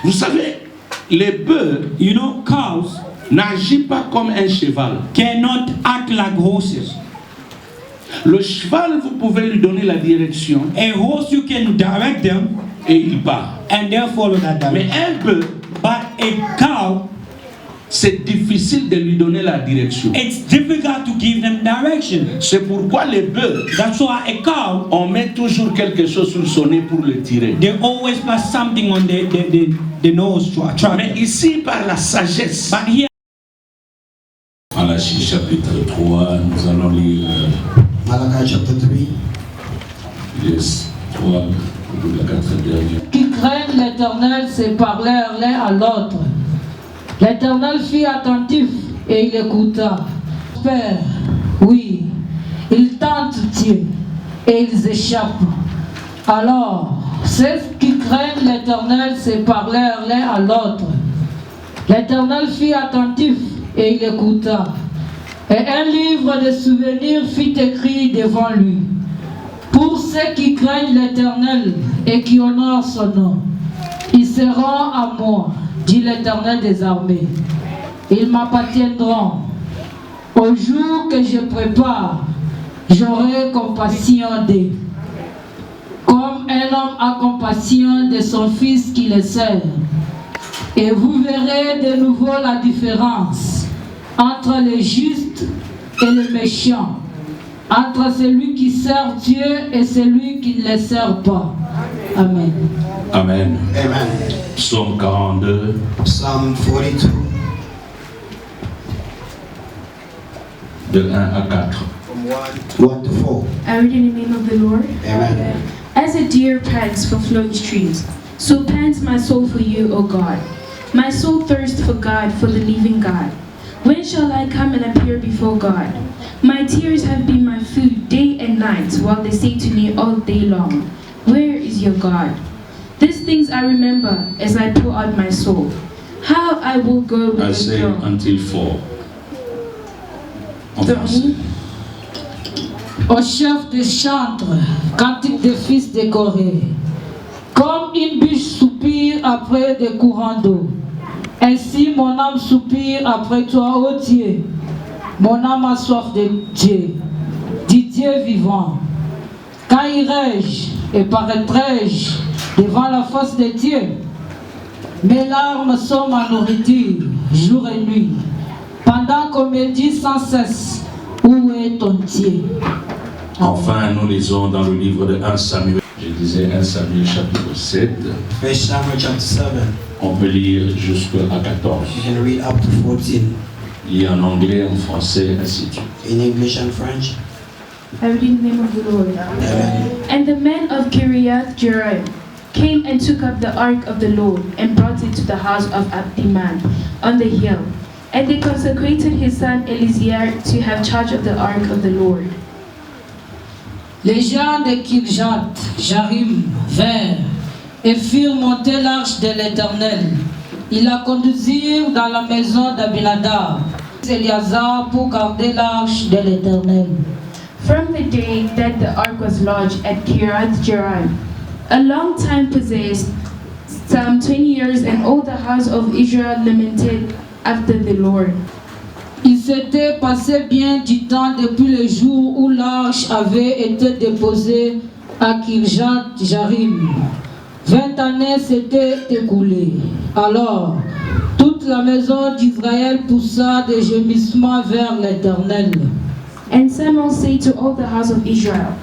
Vous savez, les bœufs, cows n'agissent pas comme un cheval. cannot act like horses. Le cheval, vous pouvez lui donner la direction A horse, you can direct them et il part. and they'll follow that Mais direction. un bœuf, But a cow, c'est difficile de lui donner la direction. it's difficult to give them direction. C'est pourquoi les bœufs, That's why a cow, on met toujours quelque chose sur son nez pour le tirer. they always put something on the nose to attract Mais them. ici, par la sagesse, But here, Malachie chapitre 3, nous allons lire Malachi chapter 3. les 3 ou la 4 dernière. Qui craignent l'Éternel se parlèrent l'un à l'autre. L'Éternel fut attentif et il écouta. Père, oui, ils tentent Dieu et ils échappent. Alors, ceux qui craignent l'Éternel se parlèrent l'un à l'autre. L'Éternel fut attentif et il écouta. Et un livre de souvenirs fut écrit devant lui. Pour ceux qui craignent l'Éternel et qui honorent son nom, ils seront à moi, dit l'Éternel des armées. Ils m'appartiendront. Au jour que je prépare, j'aurai compassion d'eux. Comme un homme a compassion de son fils qui le sert. Et vous verrez de nouveau la différence entre le juste et le méchant, entre celui qui sert Dieu et celui qui ne le sert pas. Amen. Amen. Amen. Psaume 42, Psalm 42, de 1 à 4. from 1 to 4. I read in the name of the Lord. Amen. As a deer pants for flowing streams, so pants my soul for you, O God. My soul thirsts for God, for the living God. When shall I come and appear before God? My tears have been my food day and night, while they say to me all day long, where is your God? These things I remember as I pour out my soul. How I will go with I the say throne. until 4. En For français. me, Au chef des chantres, cantique des fils de Corée. Comme une biche soupire après des courants d'eau, ainsi mon âme soupire après toi, ô Dieu. Mon âme a soif de Dieu, dit Dieu vivant. Quand irai-je et paraîtrai-je devant la face de Dieu? Mes larmes sont ma nourriture, jour et nuit, pendant qu'on me dit sans cesse, où est ton Dieu? Enfin, nous lisons dans le livre de 1 Samuel. Je disais 1 Samuel chapitre 7. 1 Samuel chapter 7. On peut lire jusqu'à 14. You can read up to 14 Lire en anglais, en français, ainsi de suite. in English and French. I read in the name of the Lord. Amen. And the men of Kiriath Jearim came and took up the ark of the Lord and brought it to the house of Abdiman on the hill. And they consecrated his son Eliezer to have charge of the ark of the Lord. Les gens de Kirjat, Jarim, vinrent et firent monter l'arche de l'Éternel. Ils la conduisirent dans la maison d'Abinadab, Éléazar, pour garder l'arche de l'Éternel. From the day that the ark was lodged at Kiriath Jearim, a long time possessed, some 20 years, and all the house of Israel lamented after the Lord. Il s'était passé bien du temps depuis le jour où l'arche avait été déposée à Kirjat Jarim. 20 années s'étaient écoulées. Alors, toute la maison d'Israël poussa des gémissements vers l'Éternel. And Samuel said to all the house of Israel,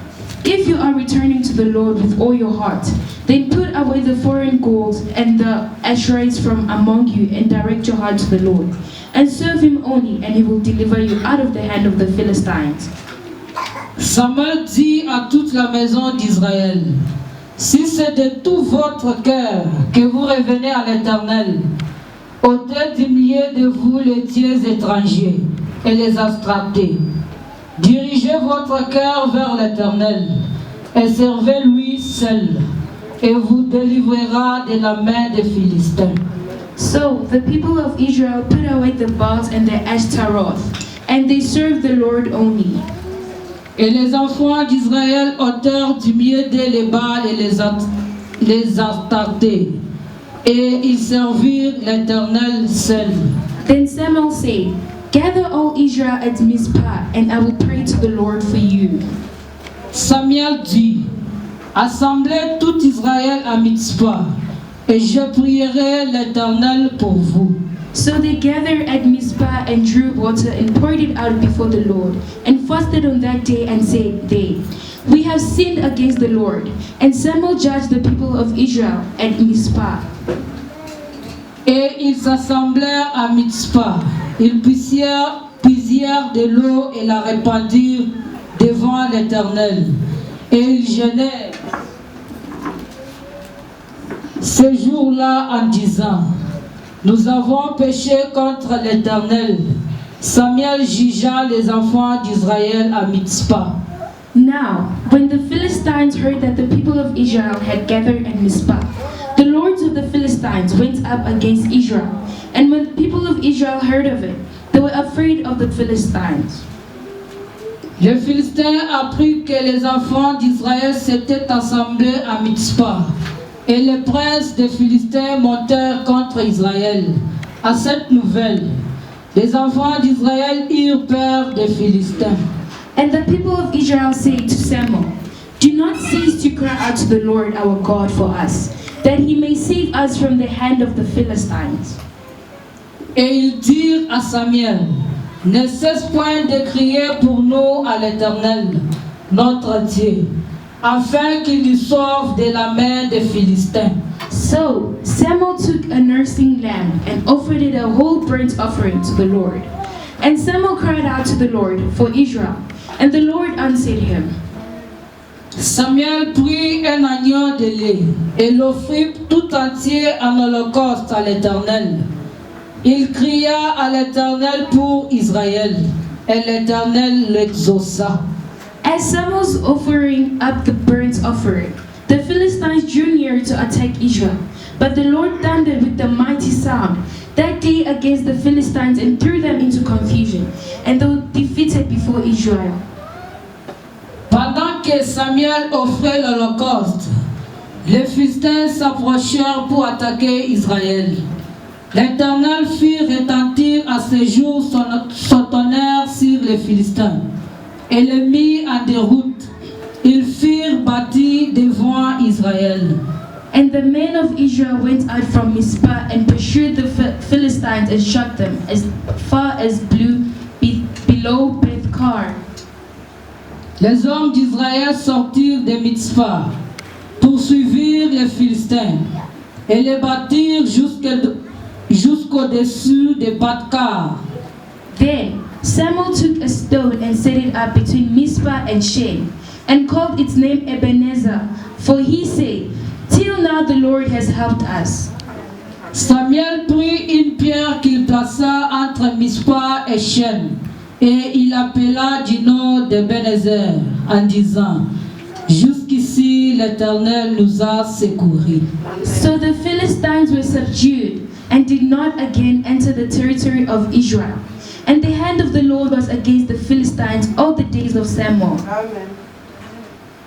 if you are returning to the Lord with all your heart, then put away the foreign gods and the Asherites from among you and direct your heart to the Lord. And serve him only, and he will deliver you out of the hand of the Philistines. Samuel dit à toute la maison d'Israël, si c'est de tout votre cœur que vous revenez à l'Éternel, ôtez du milieu de vous les dieux étrangers et les astratés. Dirigez votre cœur vers l'Éternel et servez-lui seul, et vous délivrera de la main des Philistins. So the people of Israel put away the Baals and the Ashtaroth, and they served the Lord only. Et les enfants d'Israël ôtèrent du milieu d'eux les Baals et les Astartés. Et ils servirent l'Éternel seul. Then Samuel said, Gather all Israel at Mizpah, and I will pray to the Lord for you. Samuel dit, Assemblez tout Israël à Mitzpah, et je prierai l'Éternel pour vous. So they gathered at Mizpah and drew water and poured it out before the Lord, and fasted on that day and said, We have sinned against the Lord. And Samuel judged the people of Israel at Mizpah. Et ils s'assemblèrent à Mitzpah. Ils puisèrent de l'eau et la répandirent devant l'Éternel. Et ils jeûnèrent ce jour-là en disant, Nous avons péché contre l'Éternel. Samuel jugea les enfants d'Israël à Mitzpah. Now, when the Philistines heard that the people of Israel had gathered at Mizpah, the lords of the Philistines went up against Israel. And when the people of Israel heard of it, they were afraid of the Philistines. Les Philistins apprirent que les enfants d'Israël s'étaient assemblés à Mitzpah. Et les princes des Philistins montèrent contre Israël. À cette nouvelle, les enfants d'Israël eurent peur des Philistins. And the people of Israel said to Samuel, Do not cease to cry out to the Lord our God for us, that he may save us from the hand of the Philistines. Et ils dirent à Samuel, Ne cesse point de crier pour nous à l'Éternel, notre Dieu, afin qu'il nous sauve de la main des Philistins. So Samuel took a nursing lamb and offered it a whole burnt offering to the Lord. And Samuel cried out to the Lord for Israel, and the Lord answered him. Samuel prit un agneau de lait et l'offrit tout entier en holocauste à l'Éternel. Il cria à l'Éternel pour Israël, et l'Éternel l'exauça. As Samuel was offering up the burnt offering, the Philistines drew near to attack Israel. But the Lord thundered with a mighty sound that day against the Philistines and threw them into confusion, and they were defeated before Israel. Pendant que Samuel offrait l'holocauste, les Philistins s'approchèrent pour attaquer Israël. L'Éternel fit retentir à ce jour son tonnerre sur les Philistins et les mit en déroute. Ils furent bâtis devant Israël. And the men of Israel went out from Mizpah and pursued the Philistines and shot them as far as below Beth-kar. Les hommes d'Israël sortirent de Mitzpah, poursuivirent les Philistins et les battirent jusqu'au-dessus de Beth-kar. Then Samuel took a stone and set it up between Mizpah and Shen, and called its name Ebenezer, for he said, Till now the Lord has helped us. Samuel prit une pierre qu'il plaça entre Mitzpah et Shen, et il appela du nom d'Ebenezer en disant, Jusqu'ici l'Éternel nous a secourus. So the Philistines were subdued and did not again enter the territory of Israel. And the hand of the Lord was against the Philistines all the days of Samuel.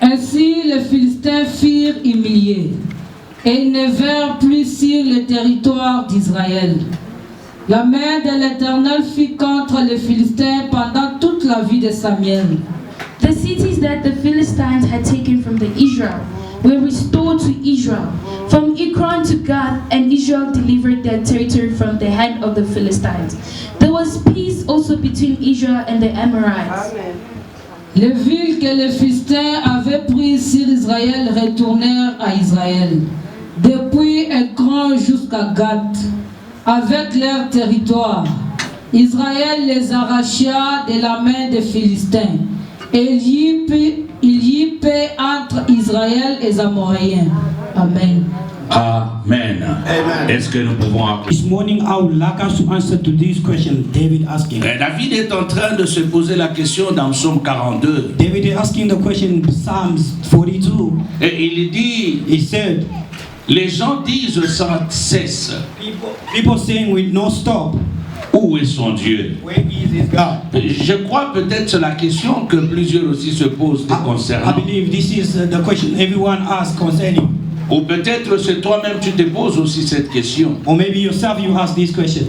Ainsi les Philistins furent humiliés, et ils ne vinrent plus sur le territoire d'Israël. La main de l'Éternel fut contre les Philistins pendant toute la vie de Samuel. The cities that the Philistines had taken from the Israel were restored to Israel, from Ekron to Gath, and Israel delivered their territory from the hand of the Philistines. There was peace also between Israel and the Amorites. Les villes que les Philistins avaient prises sur Israël retournèrent à Israël, depuis Ekron jusqu'à Gath, avec leur territoire. Israël les arracha de la main des Philistins, et il y paix entre Israël et les Amoréens. Amen. Amen. Amen. Est-ce que nous pouvons appeler? This morning, I would like us to answer to this question David asking. David est en train de se poser la question dans Psaume 42. David is asking the question in Psalms 42. Et il dit, He said, les gens disent sans cesse, people saying with no stop, où est son Dieu? where is his God? Je crois peut-être c'est la question que plusieurs aussi se posent I concernant. believe this is the question everyone asks concerning. Ou peut-être c'est toi-même tu te poses aussi cette question. Or maybe yourself you ask this question.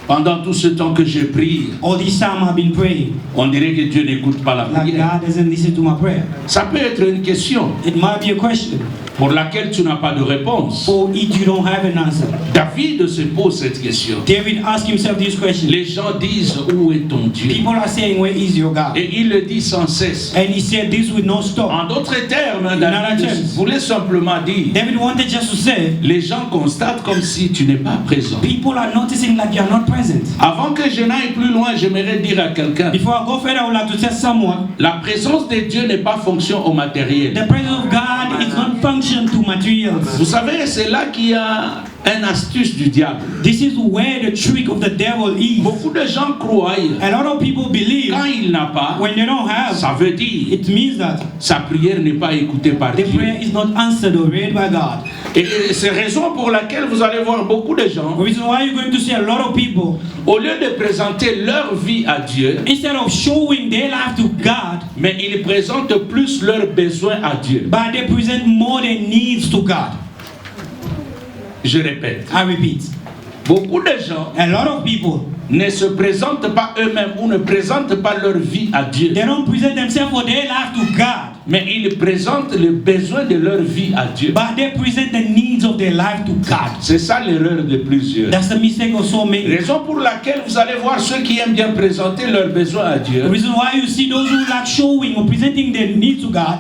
Pendant tout ce temps que j'ai prié, All this time I've been praying, on dirait que Dieu n'écoute pas la like prière. God doesn't listen to my prayer. Ça peut être une question It might be a question pour laquelle tu n'as pas de réponse. for it you don't have an answer. David se pose cette question. David asked himself this question. Les gens disent, où est ton Dieu? People are saying, where is your God? Et il le dit sans cesse. And he said this with no stop. En d'autres termes, In David other terms, voulait simplement dire, David wanted just to say, les gens constatent comme si tu n'es pas présent. people are noticing like you are not present. Avant que je n'aille plus loin, j'aimerais dire à quelqu'un, Before I go further, I would like to tell someone, la présence de Dieu n'est pas fonction au matériel. the presence of God is not function to materials. Vous savez, c'est là qu'il y a une astuce du diable. This is where the trick of the devil is. Beaucoup de gens croient, A lot of people believe quand il n'a pas, when they don't have, ça veut dire it means that sa prière n'est pas écoutée par the Dieu. prayer is not answered or read by God. Et c'est raison pour laquelle vous allez voir beaucoup de gens, The reason why you're going to see a lot of people, au lieu de présenter leur vie à Dieu, instead of showing their life to God, mais ils présentent plus leurs besoins à Dieu. but they present more their needs to God. Je répète, I repeat, beaucoup de gens a lot of people, ne se présentent pas eux-mêmes ou ne présentent pas leur vie à Dieu, they don't present themselves for their life to God, mais ils présentent les besoins de leur vie à Dieu. but they present the needs of their life to God. C'est ça l'erreur de plusieurs. That's the mistake of so many. Raison pour laquelle vous allez voir ceux qui aiment bien présenter leurs besoins à The Dieu. reason why you see those who like showing or presenting their needs to God,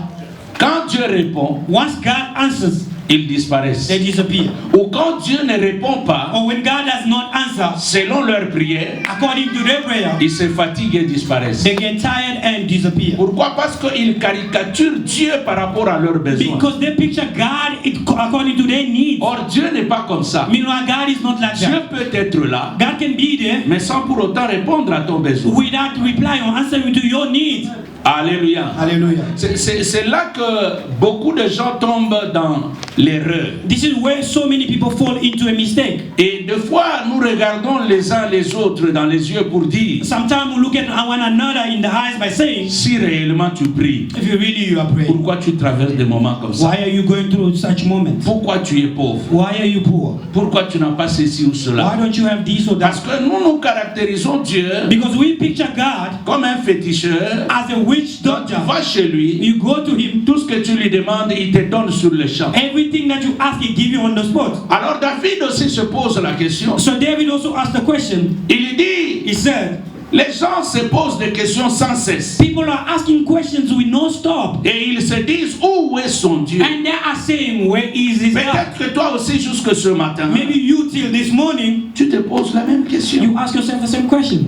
Quand Dieu répond, once God answers, ils disparaissent. they disappear. Ou quand Dieu ne répond pas, Or when God does not answer selon leur prière, according to their prayer, ils se fatiguent et disparaissent. they get tired and disappear. Pourquoi? Parce qu'ils caricaturent Dieu par rapport à leurs besoins. Because they picture God according to their needs. Or, Dieu n'est pas comme ça. Meanwhile, God is not like Dieu that. peut être là, God can be there mais sans pour autant répondre à ton besoin. without replying or answering to your needs. Alléluia. Hallelujah. C'est là que beaucoup de gens tombent dans l'erreur. This is where so many people fall into a mistake. Et des fois, nous regardons les uns les autres dans les yeux pour dire, Sometimes we look at one another in the eyes by saying, si réellement tu pries, if you really you are praying, pourquoi tu traverses des moments comme ça? why are you going through such moments? Pourquoi tu es pauvre? Why are you poor? Pourquoi tu n'as pas ceci ou Why cela? don't you have this or Parce that? que nous caractérisons Dieu Because we picture God comme un féticheur. as a witch Quand tu doctor. vas chez lui, You go to him, tout ce que tu lui demandes, il te donne sur le champ. everything that you ask, he give you on the spot. Alors David aussi se pose la question. So David also asked the question. Il dit, He said, les gens se posent des questions sans cesse. people are asking questions with no stop. Et ils se disent, où est son Dieu? And they are saying, where is his God? Peut-être que toi aussi, jusque ce matin, Maybe you till this morning, tu te poses la même question. you ask yourself the same question.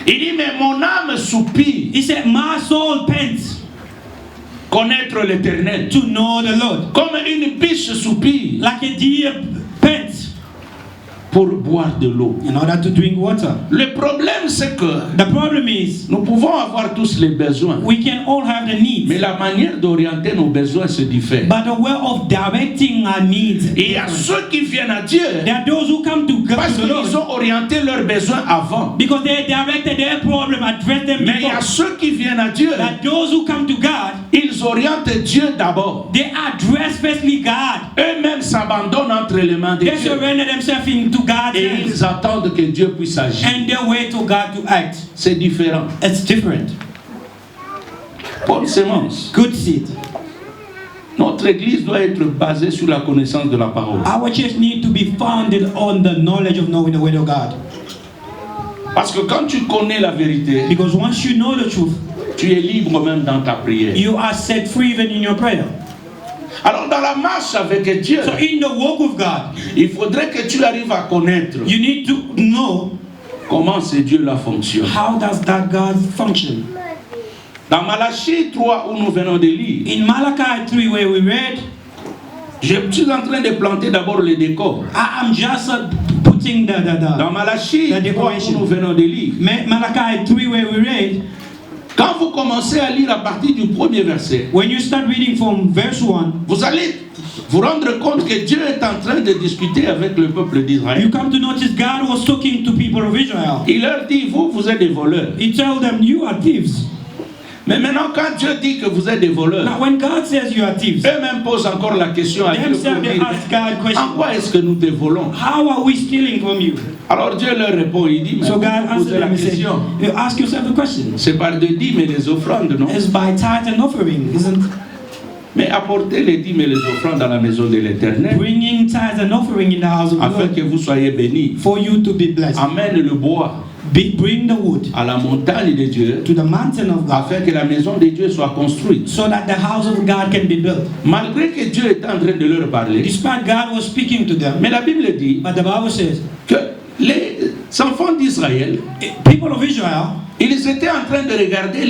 Il dit, mais mon âme soupire, He said, my soul pants connaître l'Éternel. to know the Lord. Comme une biche soupire Like a deer pants pour boire de l'eau. in order to drink water. Le problème, c'est que The problem is, nous pouvons avoir tous les besoins, we can all have the needs, mais la manière d'orienter nos besoins se diffère. but the way of directing our needs. Et il y a ceux qui viennent à Dieu There are those who come to God, parce to the qu'ils Lord, ont orienté leurs besoins avant. because they directed their problem, addressed them Mais il y a before. ceux qui viennent à Dieu, That those who come to God, ils orientent Dieu d'abord. they address firstly God. Eux-mêmes s'abandonnent entre les mains de They Dieu. surrender themselves into God's Et hands, ils attendent que Dieu puisse agir. and they wait for God to act. C'est différent. It's different. Bonne sémence. Good seed. Notre église doit être basée sur la connaissance de la parole. Our church need to be founded on the knowledge of knowing the word of God. Parce que quand tu connais la vérité, Because once you know the truth, tu es libre même dans ta prière. you are set free even in your prayer. Alors dans la marche avec Dieu, So in the walk with God, il faudrait que tu arrives à connaître you need to know comment ce Dieu-là fonctionne. how does that God function. Dans Malachie 3 où nous venons de lire, In Malachi 3 where we read, je suis en train de planter d'abord le décor. I'm just putting Dans Malachie The 3 decoration. où nous venons de lire, Malachi 3 where we read, quand vous commencez à lire à partir du premier verset, when you start reading from verse 1, vous allez vous rendre compte que Dieu est en train de discuter avec le peuple you d'Israël. come to notice God was talking to people of Israel. Il leur dit, vous êtes des voleurs. He told them, you are thieves. Mais maintenant, quand Dieu dit que vous êtes des voleurs, Now, when God says you are thieves, eux-mêmes posent encore la question à Dieu pour themselves they dire, ask God en questions. quoi est-ce que nous te volons? How are we stealing from you? Alors Dieu leur répond, il dit, mais So vous God posez answered la them and said, question. you ask yourself the question. C'est par des dîmes et des offrandes, non? It's by tithe and offering, isn't Mais apportez les dîmes et les offrandes dans la maison de l'Éternel, bringing tithe and offering in the house of the afin Lord que vous soyez bénis. for you to be blessed. Amène le bois Bring the wood à la montagne de Dieu, to the mountain of God afin que la maison de Dieu soit construite. so that the house of God can be built. Malgré que Dieu est en train de leur parler, Despite God was speaking to them, mais la Bible dit but the Bible says, que les enfants d'Israël, people of Israel, ils étaient en train de regarder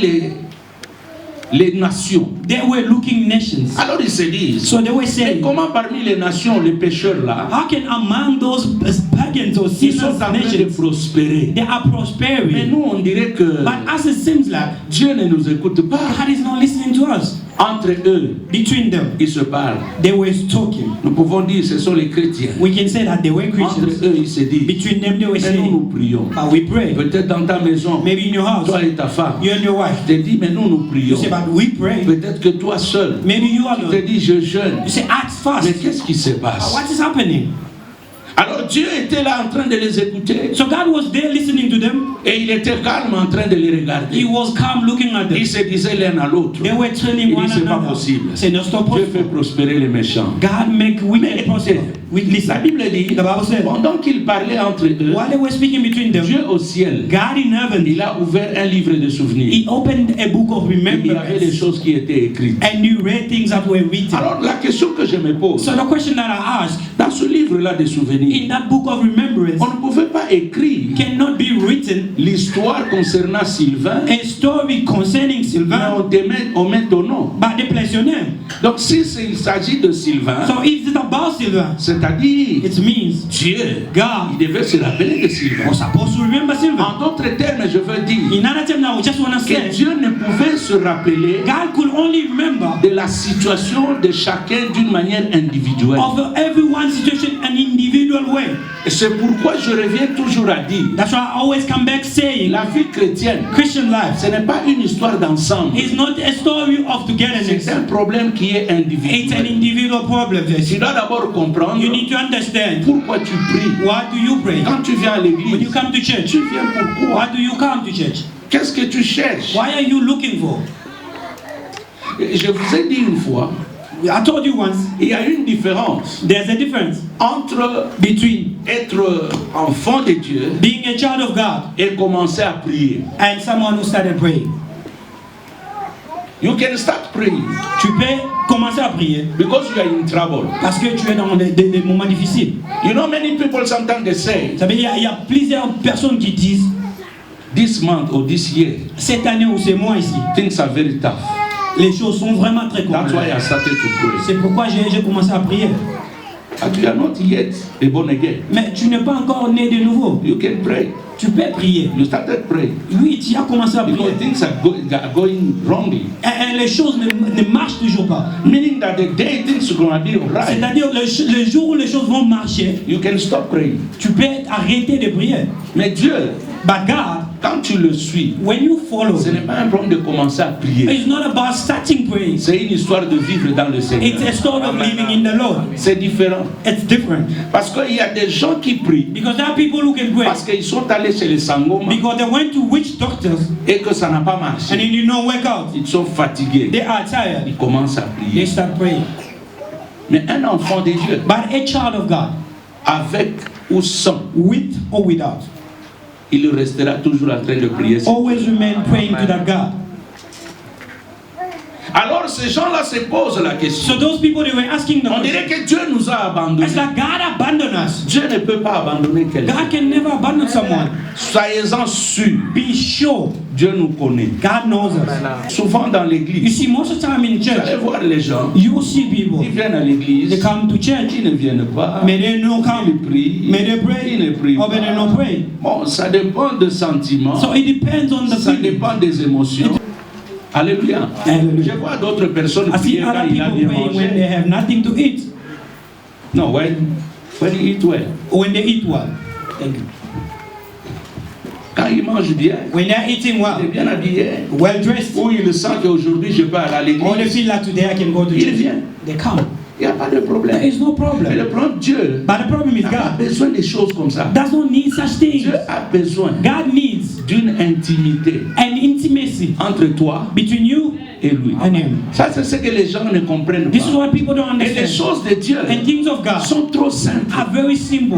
les nations. they were looking nations. Alors ils se disent, So they were mais saying, comment parmi les nations, les pécheurs là, how can among those pagans or ils sont en sinners train de nations, prospérer? they are Mais prospering? nous, on dirait que But as it seems like, Dieu ne nous écoute pas. God is not listening to us. Entre eux, Between them, ils se parlent. they were talking. Nous pouvons dire ce sont les chrétiens. We can say that they were Entre Christians. eux, ils se disent, Between them, they were mais nous, saying, nous prions. but we pray. Peut-être dans ta maison, Maybe in your house, toi et ta femme, you and your wife, tu te dis, mais nous, nous you prions. say, but we pray. Peut-être que toi seul, Maybe you tu te alone, dis, je jeûne. you say, act Mais fast. qu'est-ce qui se passe? What is happening? Alors Dieu était là en train de les écouter So God was there listening to them. et il était calme en train de les regarder. He was calm looking at them. Ils se disaient l'un à l'autre, They were telling il one dit c'est pas another, possible. say, no, stop Dieu fait possible. prospérer les méchants. God make Mais wicked prosper. écoutez, la Listen, Bible dit, the Bible said, pendant qu'ils parlaient entre eux, while they were speaking between them, Dieu au ciel, God in heaven, il a ouvert un livre de souvenirs. He opened a book of Et il y avait des remembrance choses qui étaient écrites. and you read things that were written. Alors la question que je me pose, So the question that I ask, dans ce livre-là des souvenirs, in that book of remembrance, on ne pouvait pas écrire cannot be written l'histoire concernant Sylvain, a story concerning mais Sylvain, on met ton nom. but they place your name. Donc si il s'agit de Sylvain, So if it's about Sylvain, c'est-à-dire it means Dieu, God il devait se rappeler de Sylvain. was supposed to remember Sylvain. En d'autres termes, je veux dire In other terms, I just want to que say, Dieu ne pouvait se rappeler God could only remember de la situation de chacun d'une manière individuelle. of everyone's situation an individual way. Et c'est pourquoi je reviens toujours à dire, That's why I always come back saying, la vie chrétienne, Christian life ce n'est pas une histoire d'ensemble. is not a story of togetherness. C'est un problème qui est It's an individuel. individual problem. Tu dois d'abord comprendre You need to understand, pourquoi tu pries. why do you pray? Quand tu viens à When you l'église, come to church, tu viens pourquoi? why do you come to church? Qu'est-ce que tu cherches? Why are you looking for? Je vous ai dit une fois, I told you once, il y a une différence there's a difference entre between être enfant de Dieu being a child of God et commencer à prier. and someone who started praying. You can start praying Tu peux commencer à prier because you are in trouble. parce que tu es dans des moments difficiles. You know, many people sometimes they say, Vous savez, il y a plusieurs personnes qui disent, this month or this year, cette année ou ce mois ici, things are very tough. les choses sont vraiment très That's why I complexes. started to pray. C'est pourquoi j'ai commencé à prier. But you are not yet a born again. Mais tu n'es pas encore né de nouveau. You can pray. Tu peux prier. You started praying Oui, tu as commencé à prier. because things are going wrongly. Et les choses ne marchent toujours pas. Meaning that the day things are going to be alright, C'est-à-dire, le jour où les choses vont marcher, you can stop praying. tu peux arrêter de prier. Mais Dieu, But God, quand tu le suis, when you follow, ce n'est pas un problème de commencer à prier. it's not about starting praying. C'est une histoire de vivre dans le It's Seigneur. a story of living in the Lord. C'est différent. It's different. Parce qu'il y a des gens qui prient Because there are people who can pray. parce qu'ils sont allés chez les sangoma Because they went to witch doctors et que ça n'a pas and marché. it did not work out. Ils sont fatigués. They are tired. Ils commencent à They prier. start praying. Mais un enfant de Dieu, But a child of God, avec ou sans, with or without, il restera toujours en train de prier. always remain praying to that God. Alors ces gens-là se posent la question. So those people, they were asking the On question. dirait que Dieu nous a abandonnés. It's like God abandoned us. Dieu ne peut pas abandonner quelqu'un. God can never abandon someone. Soyez-en sûrs, Be sure Dieu nous connaît. God knows us. Souvent dans You l'église, see, most of the time in vous allez church, voir les gens, you see people, ils viennent à they l'église, come to church, ils ne viennent pas, may they no ils come, prient, may they ils pray, ne prient or may they pas. not pray. Bon, ça dépend des sentiments, So it depends on the ça feeling. dépend des émotions. Alléluia. Hallelujah. Je vois d'autres personnes I see prier quand other il a people bien praying when they mangé. have nothing to eat, Non, when you eat well. or when they eat well. Thank you. Quand il mange bien, when they're eating il est well, bien habillé, well dressed, ou il sent qu'aujourd'hui je peux aller à or they l'église, feel like today I can go to il church, vient. they come. Il n'y a pas de There problème. is no Mais problem. le problème, Dieu But the problem is n'a pas God besoin des choses comme ça. does not need such things. Dieu a besoin God needs d'une intimité an intimacy entre toi between you et lui. and Him. Ça, c'est ce que les gens ne comprennent This is pas. what people don't Et les understand. choses de Dieu And things of God sont trop simples. are very simple.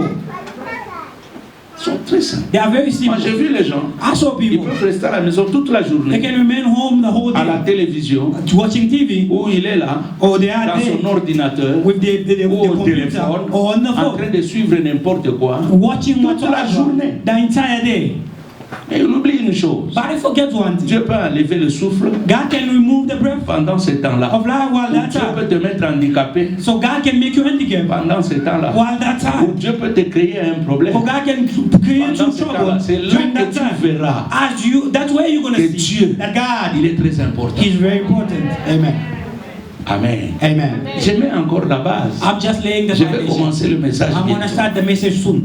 Sont très simples. They are very Moi, j'ai simple. vu les gens, I saw ils people, peuvent rester à la maison toute la they journée, can remain home the whole à la day télévision, watching TV, où il est là, or they are dans son there ordinateur, with the ou au computer téléphone, or on the en train phone, de suivre n'importe quoi. watching toute la whatever journée. the entire day. Et il oublie une chose. But I forget one thing. Dieu peut enlever le souffle God can remove the breath pendant ce temps-là. of life while Ou that Dieu peut time. te mettre handicapé So God can make you handicapped pendant ce temps-là. while that Ou time. Dieu peut te créer un problème. For God can create Pendant you ce temps-là, trouble c'est là during that que tu time. verras As you, that's where you're gonna que see Dieu, that God il est très important. is very important. Amen. Amen. Amen. Je mets encore la base. I'm just laying the Je vais foundation. commencer le message I'm gonna bientôt. start the message soon.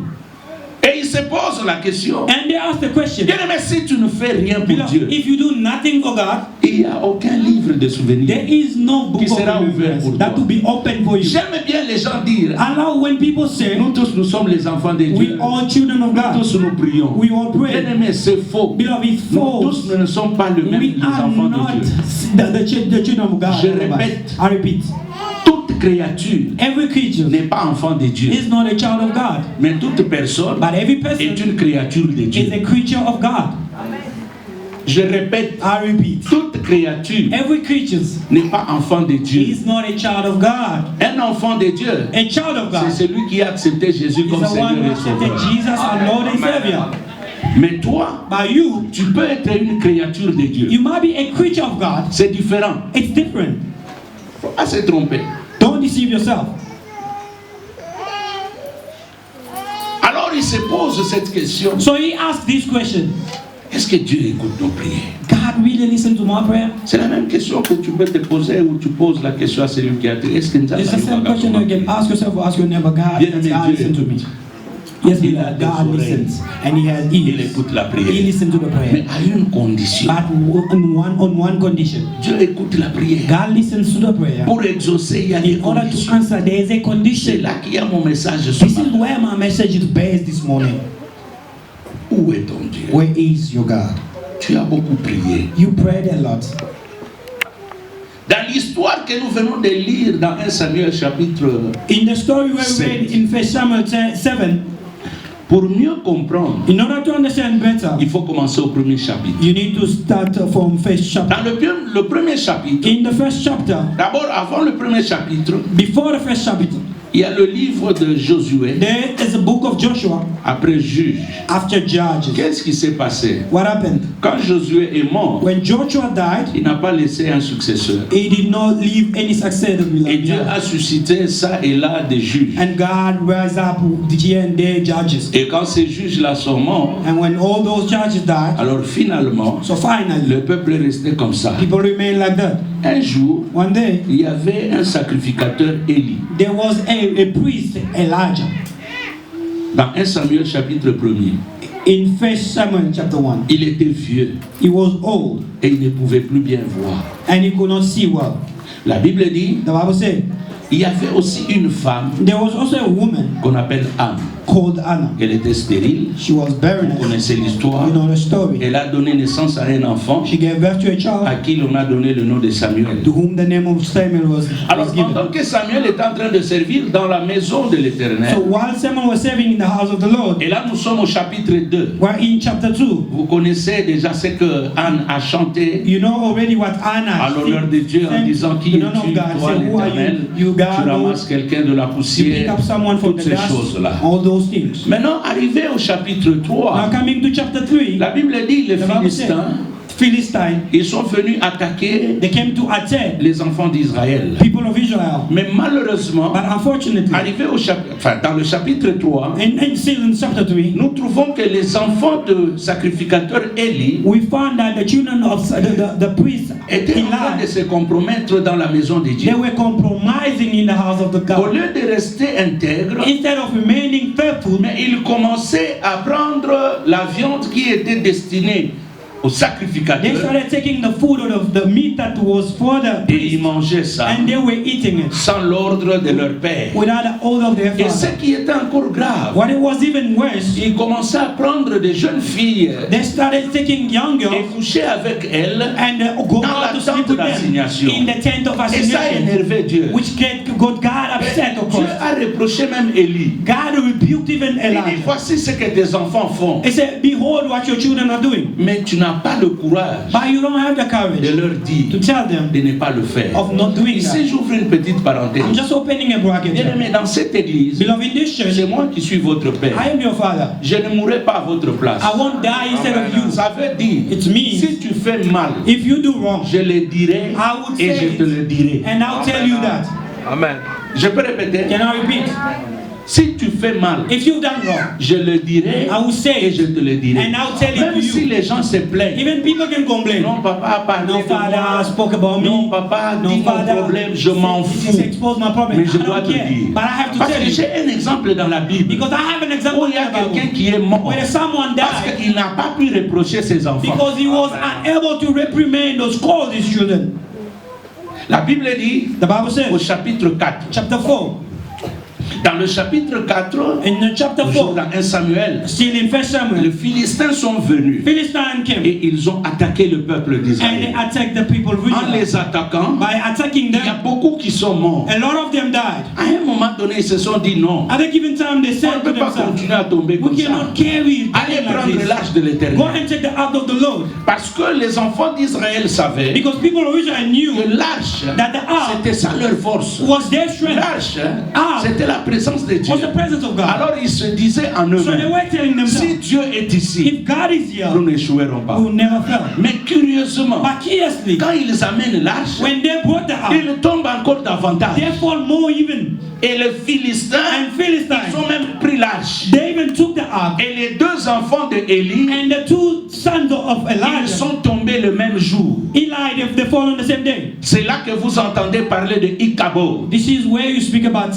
Et il se pose la question. And they ask the question, Bien-aimé, si tu ne fais rien pour beloved, Dieu, if you do nothing for God, il n'y a aucun livre de souvenirs. there is no book Qui sera of ouvert pour remembrance that toi. will be open for you. J'aime bien les gens dire, Allow when people say, nous tous nous sommes les enfants de we Dieu. all children of Nous God, tous nous prions. we all pray. Bien-aimé, c'est faux. Beloved, it's Nous false. tous nous ne sommes pas le même We les are enfants not de Dieu. the children of God. Je répète. I repeat. Toute créature Every creature n'est pas enfant de Dieu. is not a child of God, Mais toute personne but every est person une créature de is Dieu. a creature of God. Je répète, I repeat. toute créature Every creature n'est pas enfant de Dieu. is not a child of God. Un enfant de Dieu, A child of God c'est celui qui a accepté Jésus is comme the Seigneur one who et accepted Sauveur. Jesus our Lord and Savior. Mais toi, But you, tu peux être une créature de Dieu. you might be a creature of God. C'est différent. It's different. Faut pas se tromper. Don't deceive yourself. Alors il se pose cette question. So he asked this question. Est-ce que Dieu écoute nos prières? God really listened to my prayer? C'est la même question que tu peux te poser ou tu poses la question à celui qui a dit. Est-ce que nous It's the same question you can ask yourself or ask your neighbor. God, Bien has aimé God Dieu. listened to me? Yes, Il a beloved, des God oreilles. listens and He has Il ears. écoute la He prière. listens to the Mais prayer, à une condition. but on one condition. Dieu écoute la prière. God listens to the prayer. Pour exaucer, il y a des In order to conditions. answer, there is a C'est condition. là qu'il y a mon message ce This is matin. where my message is based this morning. Où est ton Dieu? Where is your God? Tu as beaucoup prié. You prayed a lot. Dans l'histoire que nous venons de lire dans 1 Samuel chapitre, In the story where we Seven. read in 1 Samuel 7, pour mieux comprendre, in order to understand better, il faut commencer au premier chapitre. you need to start from first chapter. Dans le premier chapitre, In the first chapter, d'abord avant le premier chapitre, before the first chapter, il y a le livre de Josué, there is a book of Joshua après Juge. after Judges. Qu'est-ce qui s'est passé? What happened? Quand Josué est mort, When Joshua died, il n'a pas laissé un successeur. he did not leave any successor. Et Dieu a suscité ça et là des juges. And God raised up here and there judges. Et quand ces juges-là sont morts, And when all those judges died, alors finalement, so finally, le peuple est resté comme ça. people remained like that. Un jour, One day, il y avait un sacrificateur Élie. there was a priest, Elijah, Dans 1 Samuel chapitre 1er, in 1 Samuel chapter 1. il était vieux He was old et il ne pouvait plus bien voir. and he could not see well. La Bible dit, The Bible said il y avait aussi une femme there was also a woman qu'on appelle Anne. called Anna. Elle était stérile, She was barren. vous connaissez l'histoire. You know the story. Elle a donné naissance à un enfant She gave birth to a à child qui l'on a donné le nom de Samuel. to whom the name of Samuel was Alors given. pendant que Samuel est en train de servir dans la maison de So l'Éternel, while Samuel was serving in the house of the Lord, et là nous sommes au chapitre 2. we're in chapter 2. Vous connaissez déjà ce que Anne a chanté You know already what Anna à l'honneur de Dieu en disant qui the es-tu, name of God. toi Say, who are l'Éternel, you? You tu God, ramasses Lord. quelqu'un de la You pick poussière, up someone from toutes the ces dust. choses-là. All those things. Maintenant, arrivé au chapitre Now 3, coming to chapter 3, la Bible dit les the Bible said, Philistins Philistines, ils sont venus attaquer they came to attack les enfants d'Israël. people of Israel. Mais malheureusement, But unfortunately, arrivé dans le chapitre 3, still in chapter 3, nous trouvons que les enfants de sacrificateur Élie we found that the children of the priest étaient en train de Eli, se compromettre dans la maison de they Dieu. were compromising in the house of the Au God. lieu de rester intègres, Instead of remaining faithful, mais ils commençaient à prendre la viande qui était destinée aux they sacrificateurs started taking the food out of the meat that was for the et priest, ils mangeaient ça and they were eating it sans l'ordre de leur père. without the order of their Et ce father. qui était encore grave, What it was even worse, ils commençaient à prendre des jeunes filles they started taking young et girls coucher avec elles, and go dans out to la sleep tente with them d'assignation. in the tent of Et ça a assignation, énervé Dieu. which got God upset, of Dieu course. a reproché même Élie. God rebuked even Il dit, Elijah. voici ce que tes enfants font. He said, behold what your children are doing. Mais tu n'as pas le courage But you don't have the de courage leur dire to tell them de ne pas le faire. of not doing Ici, that. j'ouvre une petite parenthèse. I'm just opening a bracket Bien here. aimé, dans cette église, Beloved, in this church, c'est moi qui suis votre père. I am your father. Je ne mourrai pas à votre place. I won't die instead of you. Ça veut dire, It means si tu fais mal, if you do wrong, je le dirai I would et say je te le dirai. and I'll tell you that. Amen. Je peux répéter. Can I repeat? Si tu fais mal, If you've done wrong, je le dirai I will say et je it, te le dirai. and I'll tell it Même to si you. les gens se plaignent. Even people can complain. Non, papa a parlé No de father moi. spoke about me. Non, papa a dit No mon father problème, je m'en just fous. expose my problem. Mais je I dois don't te care. dire. But I have to Parce tell que you. j'ai un exemple dans la Bible Because I have an example où in il y a the quelqu'un Bible qui est mort where someone parce died qu'il n'a pas pu reprocher ses enfants. because he was unable to reprimand or scold his children. La Bible dit The Bible au says, chapitre 4. chapter 4, Dans le chapitre 4, in the chapter toujours 4, dans 1 Samuel, still in 1 les Samuel, Philistins sont venus Philistines came et ils ont attaqué le peuple and they d'Israël. attacked the people of En Israel. les attaquant, By attacking il y a them, beaucoup qui sont morts. a lot of them died. À un moment donné, ils se sont dit non, At a given time, they on ne said to peut pas themselves, continuer à tomber comme we ça. cannot carry Allez it like prendre this. l'âge de Go l'Éternel. and take the ark of the Lord. Parce que les enfants d'Israël savaient Because people of Israel que knew l'arche, that the ark c'était ça leur force. was their strength, L'arche, Ah. c'était la présence de Dieu. was the presence of God. Alors ils se disaient en So they eux-mêmes, were telling si themselves, Dieu est ici, if God is here, nous n'échouerons pas. we will never fail. Mais curieusement, But curiously, quand ils amènent l'arche, when they brought the ark, ils tombent encore davantage. they fall more even. Et les Philistins, And ils Philistines, ont même pris l'arche. they even took the ark, Et les deux enfants de Élie, and the two sons of ils Elijah, sont tombés le même jour. Eli, they fall on the same day. C'est là que vous entendez parler de Ichabod. This is where you speaking about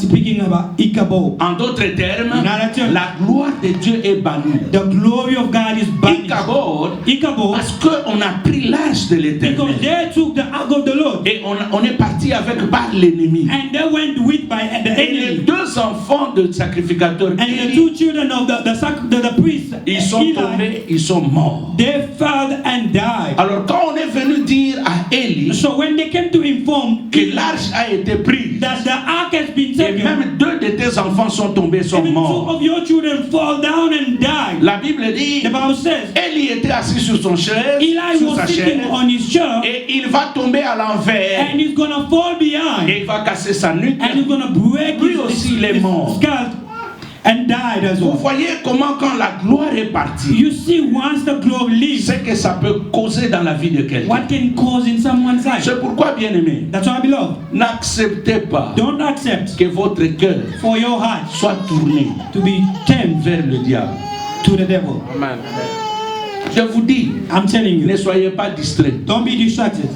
Ichabod. En d'autres termes, In other terms, la gloire de Dieu est bannie. the glory of God is banished. Ichabod, parce qu'on a pris l'arche de Because l'Éternel. they took the ark of the Lord, Et on est parti avec par l'ennemi. and they went with by the Et les enemy. deux enfants de sacrificateurs, And the Élie, two children of the priest, ils sont Eli, tombés, ils sont morts. they fell and died. Alors quand on est venu dire à Élie So when they came to inform que l'arche a été prise, that the ark has been et taken, même deux de tes enfants sont tombés, sont even two morts. of your children fall down and died. La Bible dit, The Bible says, Élie était assis sur son chaise, Eli sur was sa sitting chaise, on his chair, et il va tomber à l'envers, and he's gonna fall behind, et il va casser sa nuque. and he's gonna break Lui aussi, il est mort. skull and died as Vous well. voyez comment quand la gloire est partie, You see, once the glory leaves, c'est que ça peut causer dans la vie de quelqu'un. what can cause in someone's life? C'est pourquoi, bien aimé, That's why, beloved, n'acceptez pas don't accept que votre cœur for your heart soit tourné to be turned vers le diable. to the devil. Amen. Je vous dis, I'm telling ne you, soyez pas distraits. don't be distracted.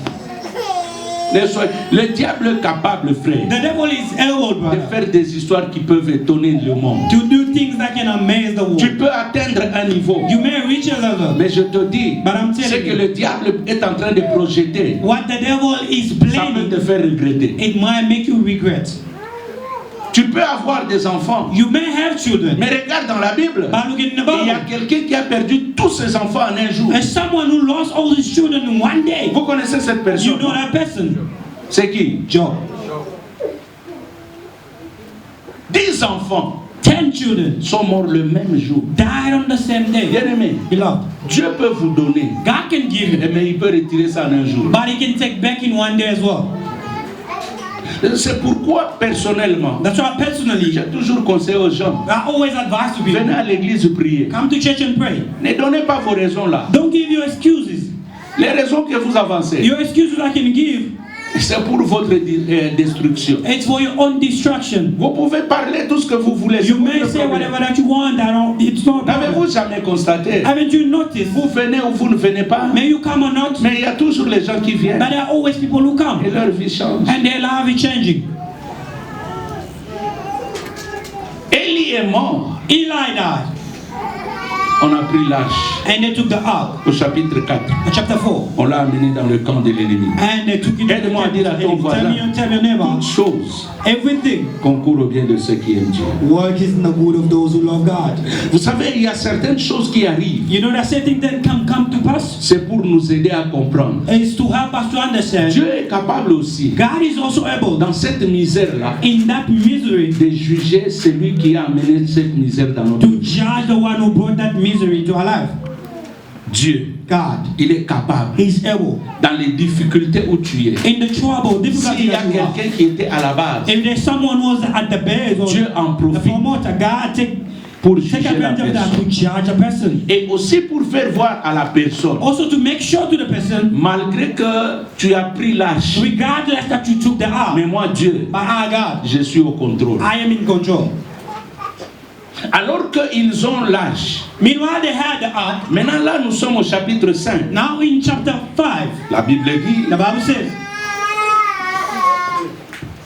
Le diable est capable, frère, The devil is able, de brother, faire des histoires qui peuvent étonner le monde. to do things that can amaze the Tu world. peux atteindre un niveau, You may reach a level, mais je te dis, but I'm ce telling que you, le diable est en train de projeter, what the devil is ça peut planning, te faire regretter. it might make you regret. Tu peux avoir des enfants, You may have children, mais regarde dans la Bible, but look in the il y a Bible, quelqu'un qui a perdu tous ses enfants en un jour. as someone who lost all his children in one day. Vous connaissez cette You personne? know that person? C'est qui? Job. 10 enfants 10 children sont morts le même jour. died on the same day. Bien aimé, Beloved, Dieu peut vous donner, God can give you, mais il peut retirer ça en un jour. but He can take back in one day as well. C'est pourquoi, personnellement, That's why personally, j'ai toujours conseillé aux gens, I always advise to venez people, à l'église prier. come to church and pray. Ne donnez pas vos raisons là. Don't give your excuses. Les raisons que vous avancez, Your excuses I can give, c'est pour votre destruction. it's for your own destruction. Vous pouvez parler tout ce que vous voulez. You c'est may votre say problème. whatever that you want, it's not a N'avez-vous problem. jamais constaté? Haven't you noticed? Vous venez ou vous ne venez pas, May you come or not, mais il y a toujours les gens qui viennent but there are always people who et come, leur vie change. and their life is changing. Élie est mort. Eli died, On a pris l'arche and they took the ark, au chapitre 4. chapter 4, On l'a amené dans le camp de l'ennemi. and they took it to the Aide-moi à dire à ton temple. voisin, Tell your neighbor, toute chose everything concourt au bien de ceux qui aiment Dieu. work is in the good of those who love God. Vous savez, il y a certaines choses qui arrivent. You know that certain things can come to pass C'est pour nous aider à comprendre. is to help us to understand Dieu est capable aussi, God is also able, dans cette misère-là, in that misery, de juger celui qui a amené cette misère dans notre to vie. judge the one who brought that misery to our life. Dieu, God il est capable, is able. dans les difficultés où tu es. In the trouble, difficulty S'il y a that you have, quelqu'un qui était à la base, if there's someone who's at the base or Dieu en the profite promoter, God pour take juger la advantage of that personne. to judge a person. Et aussi pour faire voir à la personne, Also to make sure to the person, malgré que tu as pris l'arche, regardless that you took the ark, mais moi Dieu, but our God, je suis au contrôle. I am in control. Alors qu'ils ont l'arche, Meanwhile, they had the ark. maintenant là nous sommes au chapitre 5. Now in chapter 5, La Bible dit, the Bible says,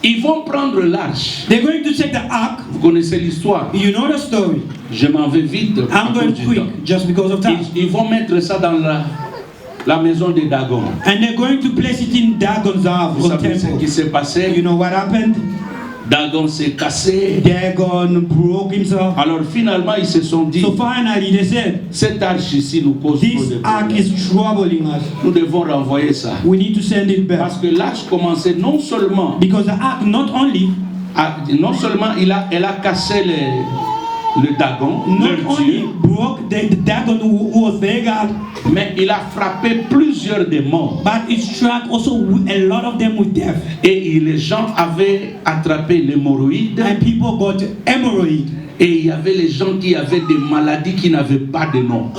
ils vont prendre l'arche. they're going to take the ark. Vous connaissez l'histoire. You know the story. Je m'en vais vite. à I'm cause going du temps. quick just because of time. Ils vont mettre ça dans la maison de Dagon. And they're going to place it in Dagon's house Vous or savez ce qui temple. s'est passé? You know what happened? Dagon s'est cassé. Dagon broke himself. Alors finalement ils se sont dit, So finally they said, cette arche ici nous cause trop this de ark problèmes. is troubling us. Nous devons renvoyer ça. We need to send it back. Parce que l'arche commençait non seulement, Because the ark not only elle a cassé le Dagon, not leur only dieu, broke the Dagon who was their God, mais il a frappé plusieurs des morts. but it struck also a lot of them with death. Et les gens avaient attrapé l'hémorroïde. And people got hemorrhoid. Et il y avait les gens qui avaient des maladies qui n'avaient pas de nom.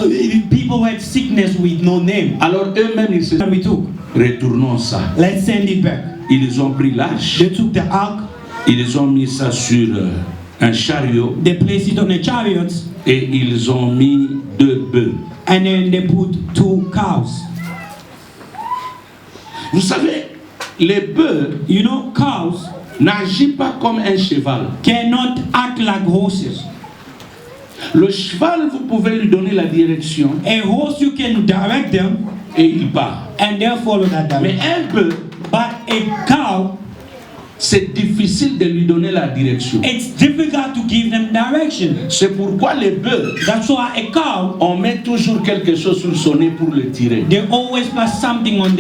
People had sickness with no name. Alors eux-mêmes, ils se And we took. retournons ça. Let's send it back. Ils ont pris l'arche, They took the ark, ils ont mis ça sur un chariot they placed it on the chariots, et ils ont mis 2 bœufs. and then they put 2 cows. Vous savez, les bœufs You know, cows n'agissent pas comme un cheval. cannot act like horses. Le cheval, vous pouvez lui donner la direction A horse, you can direct them, et il part. and they'll follow that Mais direction. un bœuf, But a cow, c'est difficile de lui donner la direction. it's difficult to give them direction. C'est pourquoi les bœufs, That's why a cow, on met toujours quelque chose sur son nez pour le tirer. they always pass something on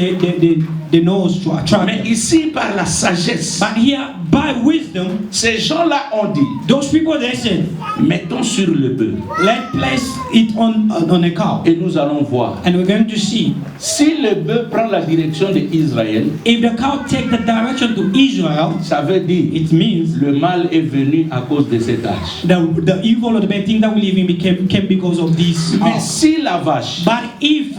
the nose to attract Mais them. ici, par la sagesse, But here, by wisdom, ces gens-là ont dit, those people, they said, mettons sur le bœuf let's place it on a cow. et nous allons voir. And we're going to see Si le bœuf prend la direction d'Israël, if the cow take the direction to Israel, ça veut dire it means le mal est venu à cause de cette arche. the evil or the bad thing that we live in came because of this Mais ark. si la vache, But if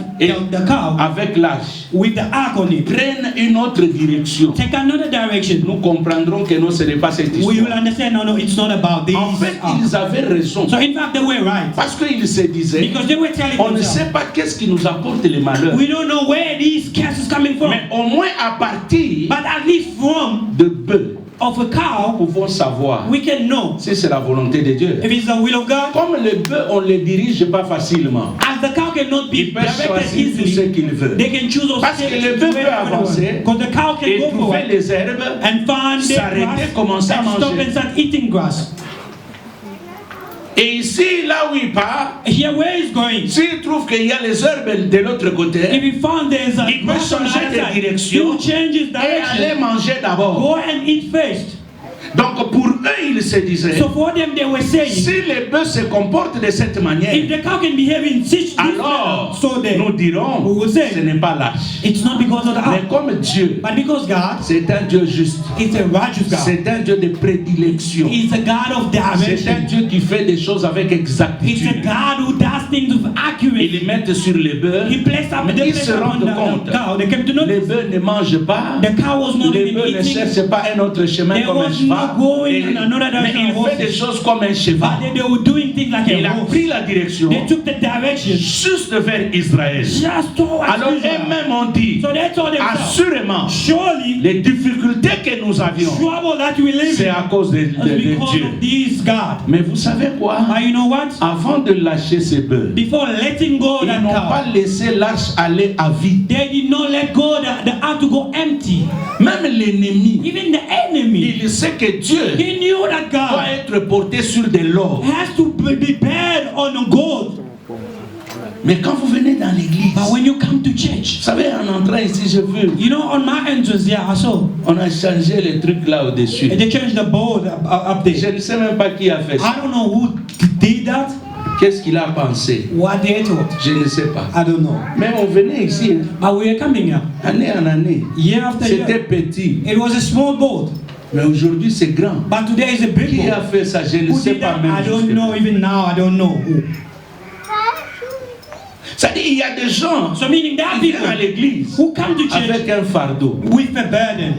the cow avec l'arche, with the ark on it prenne une autre direction, take another direction, nous comprendrons que non, ce n'est pas cette we will histoire. understand. No, it's not about this En fait, ark. ils avaient raison. So in fact, they were right Parce qu'ils se disaient, because they were telling on ne themselves, sait pas qu'est-ce qui nous apporte les malheurs. we don't know where this curse is coming from, Mais au moins à partir but at least from de bœufs, of a cow, nous pouvons savoir we can know si c'est la volonté de Dieu. if it's the will of God. Comme les bœufs, on les dirige pas facilement. As the cow cannot be Ils peuvent directed choisir tout ce easily, qu'ils veulent. they can choose those Parce que steps le to bœuf where peut they want. avancer Because the cow can et go trouver forward les herbes, and find the s'arrêter, grass commencer à and stop manger. and start eating grass. Et ici, là où il part, Here, where he's going, s'il trouve qu'il y a les herbes de l'autre if côté, he found there's a il peut grass on the changer other de side, he direction will change his et aller direction, manger d'abord. go and eat first. Donc pour eux, ils se disaient, So for them, they were saying, si les bœufs se comportent de cette manière, if the cow can behave in such this alors manner, so then nous dirons, we will say, ce n'est pas lâche. it's not because of the Mais act, comme Dieu, but because God c'est un Dieu juste, is a righteous God. c'est un Dieu de prédilection, He's a God of c'est un direction. Dieu qui fait des choses avec It's a exactitude. God who does things with Ils accuracy. les mettent sur les bœufs, He placed up mais the ils se rendent compte. cow. They came to Les notice bœufs ne mangent pas, the cow was not les even bœufs ne eating, cherchent pas un autre chemin They comme un was cheval, not going Et- in another mais direction il of fait des horses. choses comme un but cheval. they were doing things like Il a a horse. pris la direction They took the direction juste vers Israël. just towards Alors Israel. eux-mêmes ont dit, So they told themselves, assurément, surely les difficultés que nous avions, trouble that we live c'est in à cause de is because Dieu. of this God. Mais vous savez quoi? But you know what? Avant de lâcher ces bœufs, Before letting go ils that n'ont cow, pas laissé l'arche aller à vide. they did not let go the ark to go empty. Même l'ennemi, Even the enemy, il sait que Dieu he knew that doit God être porté sur de l'or. has to be bared on a gold. Mais quand vous venez dans l'église, But when you come to church, vous savez, en entrant ici, je veux, you know, on my entrance, yeah, I saw. on a changé les trucs là au-dessus. They changed the board up Je there. ne sais même pas qui a fait ça. I don't know who did that, Qu'est-ce qu'il a pensé? what they thought. Je ne sais pas. I don't know. Mais on venait ici, hein, But we are coming here, année en année. year after C'était year. petit. It was a small board, Mais aujourd'hui, c'est grand. but today is a big Qui a board. fait ça? Je ne Who sais did pas that? même. I don't jusque-là. know even now. I don't know who. C'est-à-dire, il y a des gens So meaning there are qui viennent à people l'église who come to church avec un fardeau. with a burden.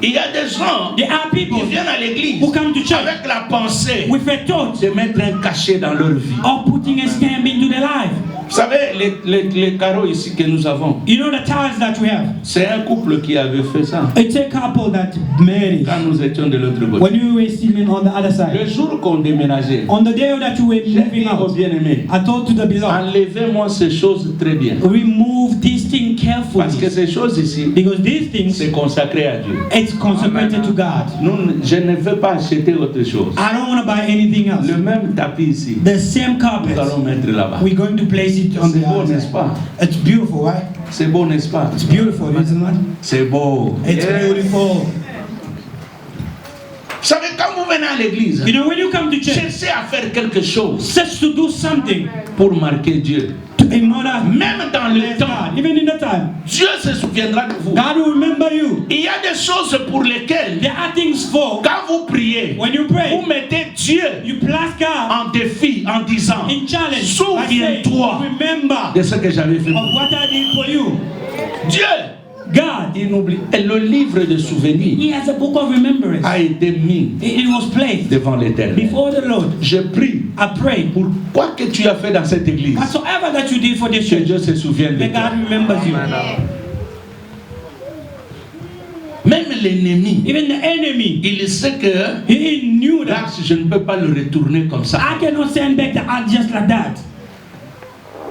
Il y a des gens There are people qui viennent à l'église who come to church avec la pensée with a thought de mettre un cachet dans leur vie. of putting a stamp into their life. Vous savez, les carreaux ici que nous avons, You know the ties that we have. c'est un couple qui avait fait ça It's a couple that married quand nous étions de l'autre côté. when we were still on the other Le side. jour qu'on déménageait, On the day that you were j'ai dit moving au out, bien-aimé, I told to the beloved, enlevez-moi ces choses très bien. remove this thing Parce que carefully ces choses ici, because these things, c'est consacré à Dieu. it's consecrated to God. Je ne veux pas acheter autre chose. I don't want to buy anything else. Le même tapis ici, The same carpet, nous allons mettre là-bas. we're going to place it on C'est the beau, outside. n'est-ce pas? It's beautiful, right? C'est beau, n'est-ce pas? It's beautiful, isn't it? C'est beau. It's beautiful. Vous savez, quand vous venez à l'église, You know, when you come to church, cherchez à faire quelque chose search to do something pour marquer Dieu. in order Même dans le bless temps, God. Even in the time, Dieu se souviendra de vous. God will remember you. Il y a des choses pour lesquelles, There are things for quand vous priez, when you vous pray, mettez Dieu you place God en défi en disant, in challenge. souviens-toi Remember de ce que j'avais fait. of what I did for you. Dieu, God, il n'oublie. Et le livre de souvenirs He has a book of remembrance. a été mis It was placed devant l'Éternel. before the Lord. Je prie I pray. pour quoi que tu as fait dans cette église, Whatsoever that you did for this que church, Dieu se souvienne de may toi. God remembers you. Même l'ennemi, Even the enemy, il sait que he knew that l'arche, je ne peux pas le retourner comme ça. I cannot send back the ark just like that.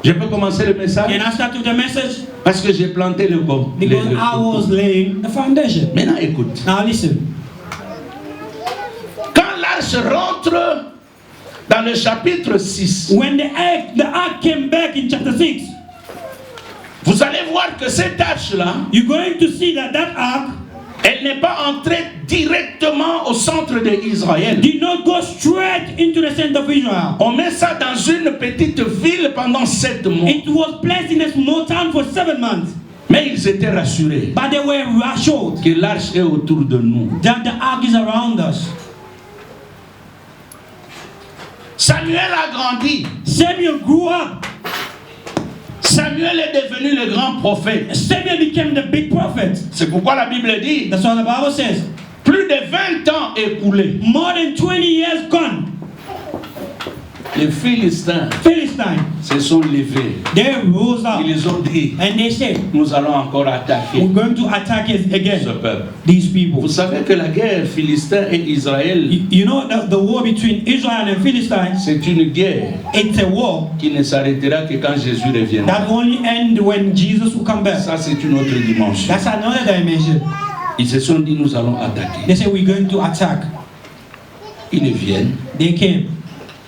Je peux commencer le message Can I start with the message? parce que j'ai planté le corps. Because I was laying the foundation. Maintenant, écoute. Now listen. Quand l'arche rentre dans le chapitre 6, When the ark came back in chapter 6, vous allez voir que cette arche-là, you're going to see that that ark elle n'est pas entrée directement au centre d'Israël. did not go straight into the center of Israel. On met ça dans une petite ville pendant 7 mois. It was placed in a small town for 7 months. Mais ils étaient rassurés But they were assured que l'arche est autour de nous. that the ark is around us. Samuel a grandi. Samuel grew up. Samuel est devenu le grand prophète. Samuel became the big prophet. C'est pourquoi la Bible dit, That's what the Bible says. plus de 20 ans écoulés, More than 20 years gone. les Philistins Philistines, se sont levés. they rose up Ils ont dit, and they said, nous allons encore attaquer we're going to attack it ce again, peuple. these people. Vous savez que la guerre Philistin et Israël, You know the war between Israel and Philistines, c'est une guerre it's a war qui ne s'arrêtera que quand Jésus reviendra. that only end when Jesus will come back. Ça, c'est une autre dimension. That's another dimension. Ils se sont dit, nous allons attaquer. They say we're going to attack. Ils viennent. They came.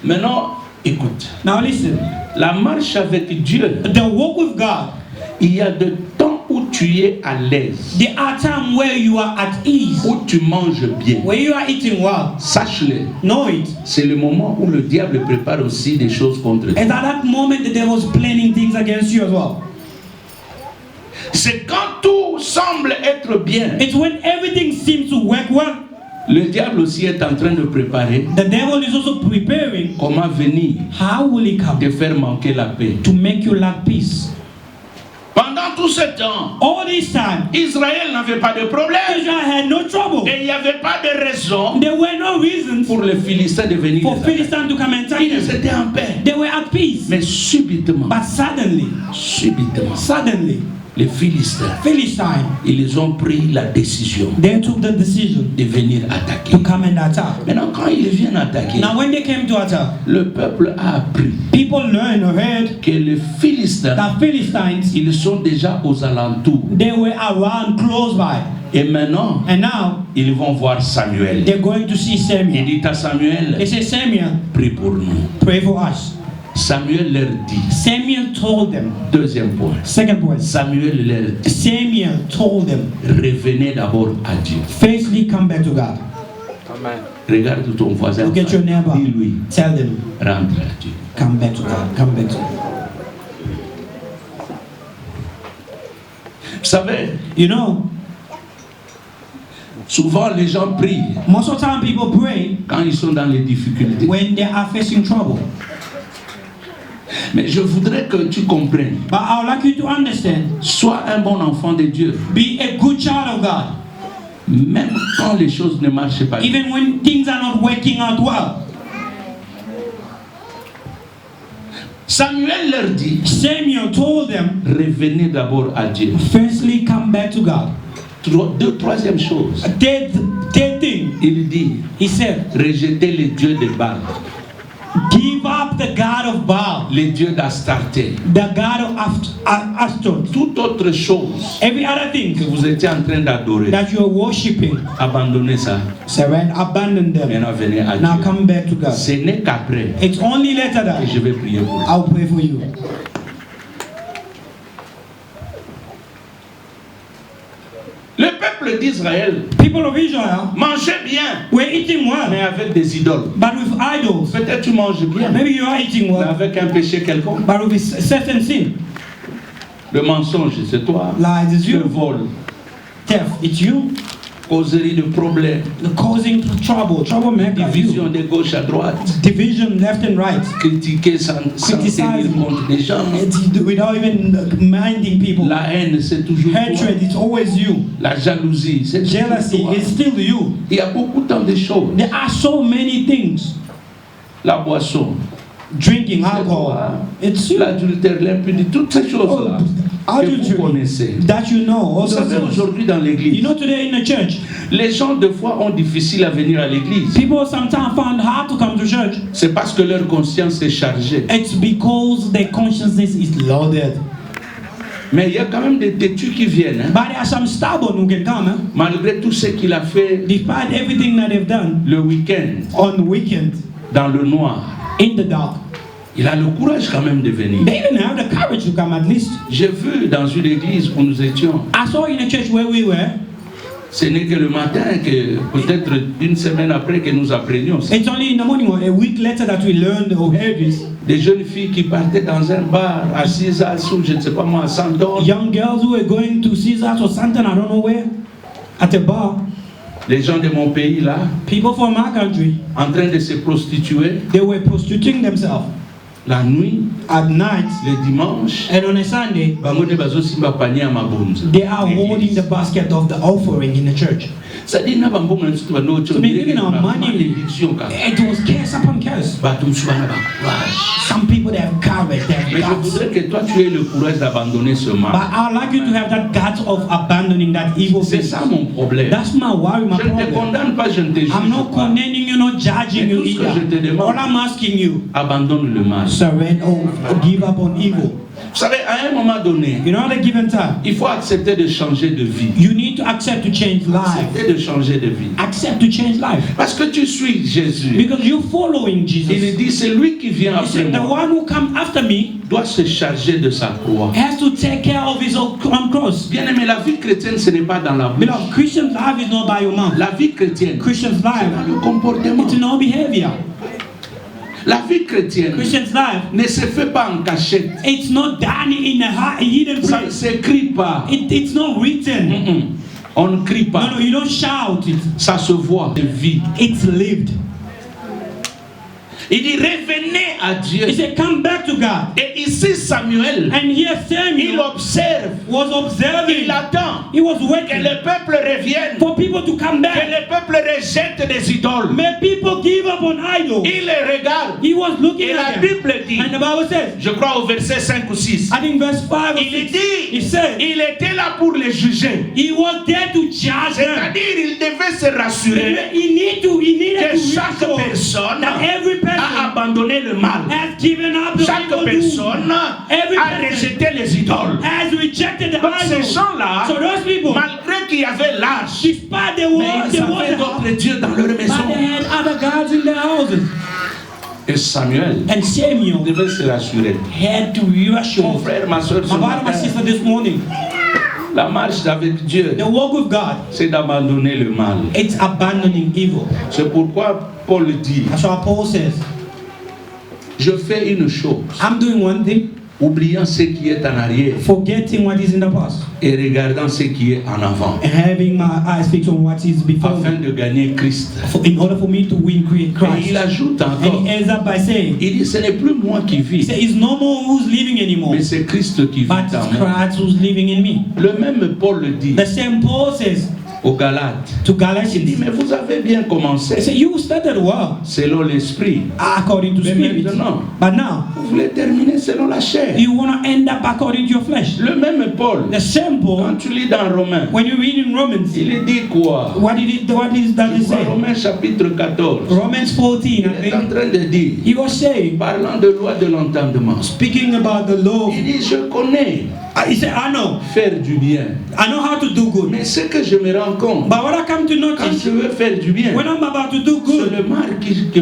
Maintenant, écoute. Now listen, La marche avec Dieu, the walk with God, il y a de temps où tu es à l'aise, There are times where you are at ease, où tu manges bien, where you are eating well. sache-le, Know it. c'est le moment où le diable prépare aussi des choses contre toi. And at that moment, the devil is planning things against you as well. C'est quand tout semble être bien, It's when everything seems to work well. le diable aussi est en train de préparer The devil is also preparing. comment venir How will he come? te faire manquer la paix. To make you lack peace. Pendant tout ce temps, All this time, Israël n'avait pas de problème Israel had no trouble. et il n'y avait pas de raison There were no reasons pour les Philistins de venir. for les attaquer. Philistines to come and attack Ils them. étaient en paix. They were at peace. Mais subitement, But suddenly, les Philistins, Philistines, ils ont pris la décision they took the decision de venir attaquer. to come and attack. Maintenant, quand ils viennent attaquer, Now when they came to attack, le peuple a appris people learned or heard que les Philistins, that Philistines, ils sont déjà aux alentours. they were around close by. Et maintenant, And now, ils vont voir Samuel. they're going to see Il Samuel. dit à Samuel, They say, Samuel, prie pour nous. pray for us. Samuel leur dit, Samuel told them. deuxième point, Second point. Samuel leur dit, Samuel told them, revenez d'abord à Dieu. firstly come back to God. Regarde ton voisin. Look at your neighbor. Dis-lui, Tell them, rentre à Dieu. come back to God. Come back to God. Vous savez, You know, souvent les gens prient most of the time people pray quand ils sont dans les difficultés. when they are facing trouble. Mais je voudrais que tu comprennes. But I would like you to understand, Sois un bon enfant de Dieu. be a good child of God. Même quand les choses ne marchent pas. Even when things are not working out well. Samuel leur dit, Samuel told them, revenez d'abord à Dieu. firstly come back to God. Troisième chose, Third thing, il dit, he said, rejetez les dieux de Baal, give up the God of Baal, les dieux d'Astarté. the God of Ashton. Toute autre chose Every other que thing vous étiez en train d'adorer, that you are worshiping, abandonnez ça. surrender, abandon them. Maintenant venez à Now Dieu. come back to God. Ce n'est qu'après It's only later que that je vais prier pour vous. I'll pray for you. Le peuple d'Israël People of Israel mangeait bien, were eating mais well, avec des idoles. but with idols. Peut-être tu manges bien, Maybe you are eating mais well, avec un péché quelconque. but with a certain sin. Le mensonge, c'est toi. Lies is Le you. vol, Theft, it's you. causerie de problèmes, Causing troublemaker. division You. de gauche à droite, Division left and right. critiquer sans tenir Criticizing. compte des gens. It's without even minding people. La haine, c'est toujours toi. Hatred, it's always you. La jalousie, c'est toujours Jealousy, toi. it's still you. Il y a beaucoup tant de choses. There are so many things. La boisson, Drinking c'est alcohol, toi. it's you. L'adultère, l'impudicité, toutes ces choses-là que vous Adultery, connaissez. that you know. All Vous those savez, things. aujourd'hui dans You l'église, know, today in the church, les gens de fois ont difficile à venir à l'église. people sometimes find hard to come to church. C'est parce que leur conscience est chargée. It's because their consciousness is loaded. Mais il y a quand même des têtus qui viennent. Hein. But there are some stubborn who can come, Malgré tout ce qu'il a fait despite everything that they've done le week-end, on the weekend, dans le noir, in the dark. il a le courage quand même de venir. They even have the courage to come at least. J'ai vu dans une église où nous étions, I saw in a church where we were, ce n'est que le matin, que peut-être une semaine après que nous apprenions ça. it's only in the morning or a week later that we learned or heard this. Des jeunes filles qui partaient dans un bar assises ou je ne sais pas moi, à 100 $. Young girls who were going to Caesars or something, I don't know where, at a bar. Les gens de mon pays là, People from our country, en train de se prostituer they were prostituting themselves la nuit, at night, le dimanche. and on a Sunday, Bango ne bazosimba panier à mabonza. they are holding the basket of the offering in the church. C'est-à-dire na bango mna nsutu bano ocho So they're giving our money. malédiction ka. It was curse upon curse. Bato msubana ba courage. Some people, they have courage, they Mais have je guts. voudrais que toi tu aies le courage d'abandonner ce But mal. I'd like you to have that guts of abandoning that evil C'est thing. ça mon problème. That's my worry, my Je ne te problem. condamne pas, je ne te juge I'm not pas. condemning you, not judging Mais you tout ce que je te either. demande- All I'm asking you, Abandonne le mal. surrender or give up on evil. Vous savez, à un moment donné, You know, at a given time, il faut accepter de changer de vie. you need to accept to change life. Accepter de changer de vie. Accept to change life. Parce que tu suis Jésus. Because you're following Il Jesus. dit, c'est lui qui vient He après said, the moi. one who comes after me Doit se charger de sa croix. has to take care of his own cross. Bien aimé, la vie chrétienne, ce n'est pas dans la bouche. Beloved, Christian life is not by your mouth. La vie chrétienne, Christian's c'est dans life, le comportement. it's in our behavior. La vie chrétienne Christian's life, ne se fait pas en cachette. it's not done in a hidden Ça ne place. s'écrit pas. It's not written. On ne crie No, pas. no, you don't shout it. Ça se voit de vie. It's lived. Il dit, revenez à Dieu. He said, come back to God. Et ici, Samuel, And here il Samuel observe, was observing. il attend He was que waiting le peuple revienne, for people to come que back. le peuple rejette des idoles. May people give up on idols. Il les regarde. He was looking Et la at them. Bible dit, And the Bible says, je crois au verset 5 ou 6, I think verse 5 or il 6, dit, he said, il était là pour les juger. he was there to judge them. C'est-à-dire, il devait se rassurer He needed que to chaque reassure personne that every a person abandonné le mal. has given up the Chaque evil personne doing. Every a person rejeté les idoles. has rejected the Donc ces idols. gens-là, So those people, malgré qu'il y avait l'arche, despite the mais war, ils the avaient war, d'autres dieux dans leur but maison. they had other gods in their houses. Et Samuel And Samuel devait se rassurer. had to Mon reassure. frère, ma soeur, ce My brother, my matin, sister, this morning, la marche avec Dieu, the walk with God, c'est d'abandonner le mal. it's abandoning evil. C'est pourquoi Paul dit, That's what Paul says. je fais une chose, I'm doing one thing, oubliant ce qui est en arrière forgetting what is in the past, et regardant ce qui est en avant, and having my eyes fixed on what is before afin me, de gagner Christ. in order for me to win Et Christ. il ajoute And encore, he ends up by saying, il dit, ce n'est plus moi qui he vis, said, it's no more who's living anymore, mais c'est Christ qui vit but en it's moi. Christ who's living in me. Le même Paul le dit The same Paul says aux Galates. to Il dit, Galatians, mais vous avez bien he commencé said, you started well selon l'esprit, according to mais spirit, maintenant, but now vous voulez terminer selon la chair. you want to end up according to your flesh. Le même Paul, The same Paul, quand tu lis dans Romains, when you read in Romans, il dit quoi? what does Je that crois say? Romains chapitre 14. Romans 14, Il I est en think, train de dire, he was saying, parlant de loi de l'entendement, speaking about the law, il dit, je connais he said, I know faire du bien, how to do good. mais ce que je me rends compte, But what I come to quand notice, je veux faire du bien, when I'm about to do c'est good,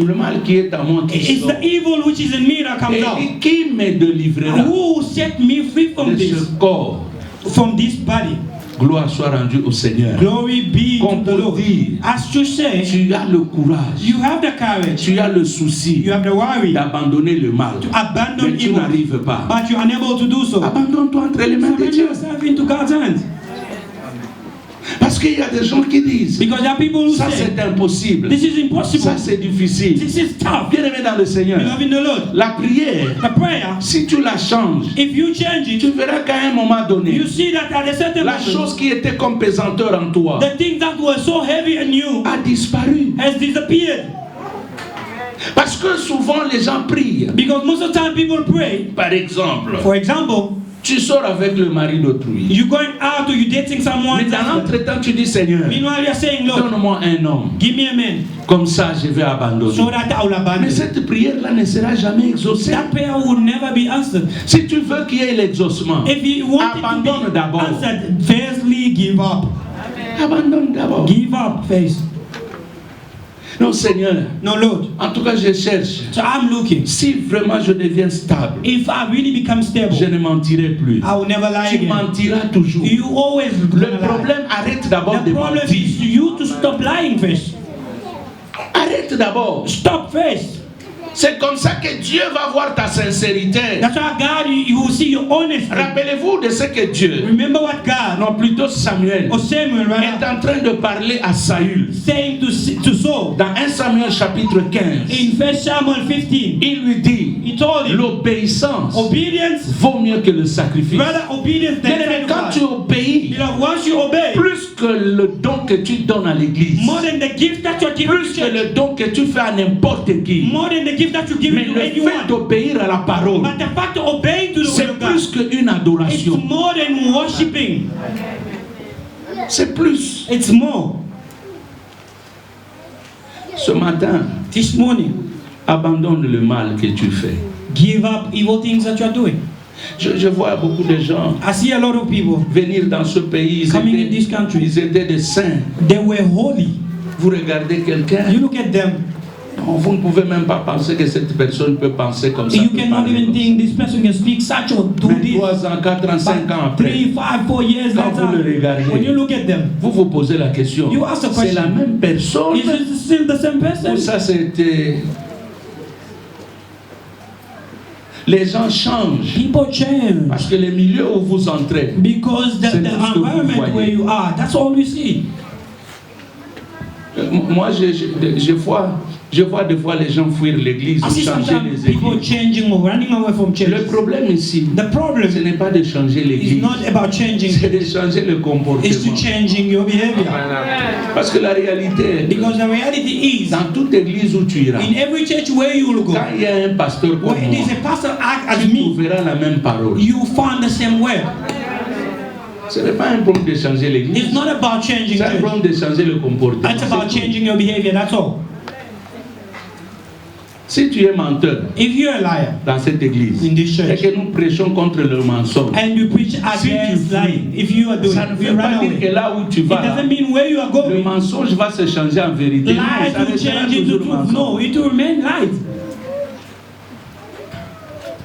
le mal qui est en moi qui it's sort. the evil which is in me that comes Et out. il dit, qui me délivrera Who set me free from de this, ce corps? from this body? Gloire soit rendue au Seigneur. Glory be Qu'on to the peut Lord. dire, As to say, tu as le courage, you have the courage, tu as le souci you have the worry to d'abandonner le mal, abandon mais tu evil, n'arrives pas. but you're unable to do so. Abandonne-toi entre les mains de Surrender Dieu. yourself into God's hands. Parce qu'il y a des gens qui disent, Because there are people who ça say, c'est impossible, this is impossible, ça c'est difficile. this is tough. Bien aimé dans le Seigneur, Beloved in the Lord, la prière, the prayer, si tu la changes, if you change it, tu verras qu'à un moment donné, you see that at a certain la moment, chose qui était comme pesanteur en toi the thing that was so heavy in you a disparu. has disappeared. Parce que souvent les gens prient. Because most of the time people pray. Par exemple, For example, tu sors avec le mari d'autrui. you're going out or you're dating someone. Mais dans l'entretemps, tu dis, Seigneur, Meanwhile, you're saying, Lord, donne-moi un homme. give me a man Comme ça, je vais abandonner. so that I will Mais abandon. cette prière-là ne sera jamais exaucée. That prayer will never be answered. Si tu veux qu'il y ait l'exaucement, If you want it to abandonne be d'abord. answered, firstly, give up. Abandonne d'abord. Give up first. Non, Seigneur, No, Lord. en tout cas, je cherche. So I'm looking. Si vraiment je deviens stable, If I really become stable, je ne mentirai plus. I will never lie Tu again. mentiras toujours. You always Le gonna lie. problème, arrête d'abord de The problem mentir. is you to stop lying first. Arrête d'abord. Stop first. C'est comme ça que Dieu va voir ta sincérité. That's why God, you will see your honesty. Rappelez-vous de ce que Dieu, Remember what God, non plutôt Samuel, or Samuel, est en train de parler à Saül. saying to Saul Dans 1 Samuel chapitre 15, in 1 Samuel 15. il lui dit, He told him, l'obéissance obedience, vaut mieux que le sacrifice. rather obedience than Bien-aimé, quand tu sacrifice. obéis, Beloved, once you obey, plus que le don que tu donnes à l'église, more than the gift that you're giving plus to que church, le don que tu fais à n'importe qui, more than the gift that you're mais giving to le fait anyone, d'obéir à la parole, but the fact of obeying to the word c'est of God, plus qu'une it's adoration. more than worshiping. C'est plus. It's more. Ce matin, This morning, abandonne le mal que tu fais. give up evil things that you're doing. Je vois beaucoup de gens I see a lot of people venir dans ce pays, coming in this country. ils étaient des saints. They were holy. Vous regardez quelqu'un, You look at them. non, vous ne pouvez même pas penser que cette personne peut penser comme ça. You peut cannot parler even comme ça. think this person can speak such or do Mais this. 3 ans, 4 ans, 5 ans après, 3, 5, 4 years quand vous le later, regardez, when you look at them, vous vous posez la question, You ask the c'est question. la même personne is it still the same ou person? ça c'était... Les gens changent People change parce que les milieux où vous entrez, because C'est the tout ce que vous environment voyez. where you are, that's all you see. moi je vois des fois les gens fuir l'église I ou see changer sometimes les people églises. changing or running away from Le church. problème ici, The problem ce n'est pas de changer is l'église, not about changing, c'est de changer le it's comportement. to changing your behavior. Parce que la réalité, Because the reality is, dans toute église où tu iras, in every church where you will go, quand il y a un pasteur comme where moi, there's a pastor act as tu me, trouveras la même parole. you find the same way. Ce n'est pas un problème de changer l'église, It's not about changing c'est un church. problème de changer le comportement. It's about C'est tout. changing your behavior, that's all. Si tu es menteur If you're a liar dans cette église in this et church que nous prêchons contre le mensonge, and you preach Si against tu lying, if you are doing ça ne it, veut you pas run dire que away. là où tu It vas, doesn't mean where you are le going. mensonge va se changer en vérité. Non, Lies ça will restera change into toujours truth. mensonge. No, it will remain light.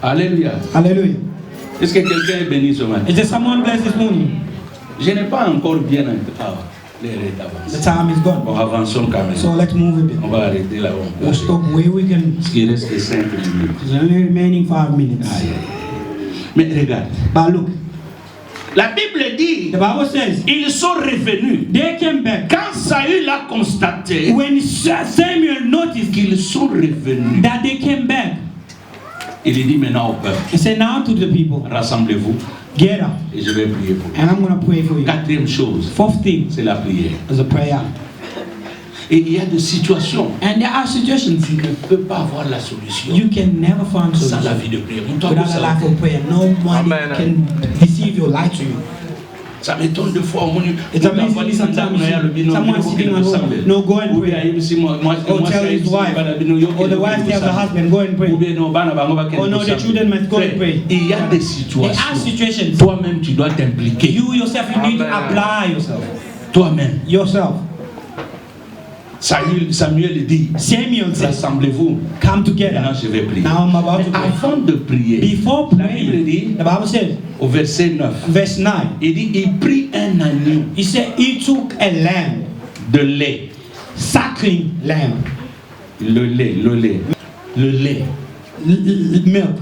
Alléluia. Hallelujah. Est-ce que quelqu'un est béni ce matin? Is there someone blessed this morning? Je n'ai pas encore bien les The avancé. time is gone. Bon, avançons quand même. So let's move a bit. On va arrêter là où on peut We'll arrêter. stop where we can. Parce qu'il reste que 5 minutes. There's only remaining 5 minutes. Aïe, aïe, aïe. Mais regarde, But look, la Bible dit, the Bible says ils sont revenus. they came back. Quand Saül a constaté When Samuel noticed qu'ils sont revenus, that they came back, il dit maintenant au peuple, he said, now to the people, rassemblez-vous get up, et je vais prier pour vous. and I'm going to pray for you. 4e chose, Fourth thing c'est la prière. is a prayer. Et il y a des situations And there are situations tu ne peux pas avoir la solution you can never find sans la solution vie de prière. Toi, without vous a life savez, of prayer. No one can deceive you or lie to you. ça m'étonne de fois au moins. It's amazing sometimes someone sitting at home, no, go and pray. Or tell his wife, or the wife tells the husband, go and pray. Oh no, the children must go and pray. Il y a des There are situations. situations. Toi-même, tu dois t'impliquer. You yourself, you need to apply yourself. Toi-même. Yourself. Samuel dit, Samuel says, rassemblez-vous. come together. Maintenant, je vais prier. Now I'm about to Mais pray. avant de prier, Before la Bible praying, dit, the Bible says, au verset 9, verse 9, il dit, il prit un agneau he said he took a lamb, de lait. suckling lamb, Le lait. milk.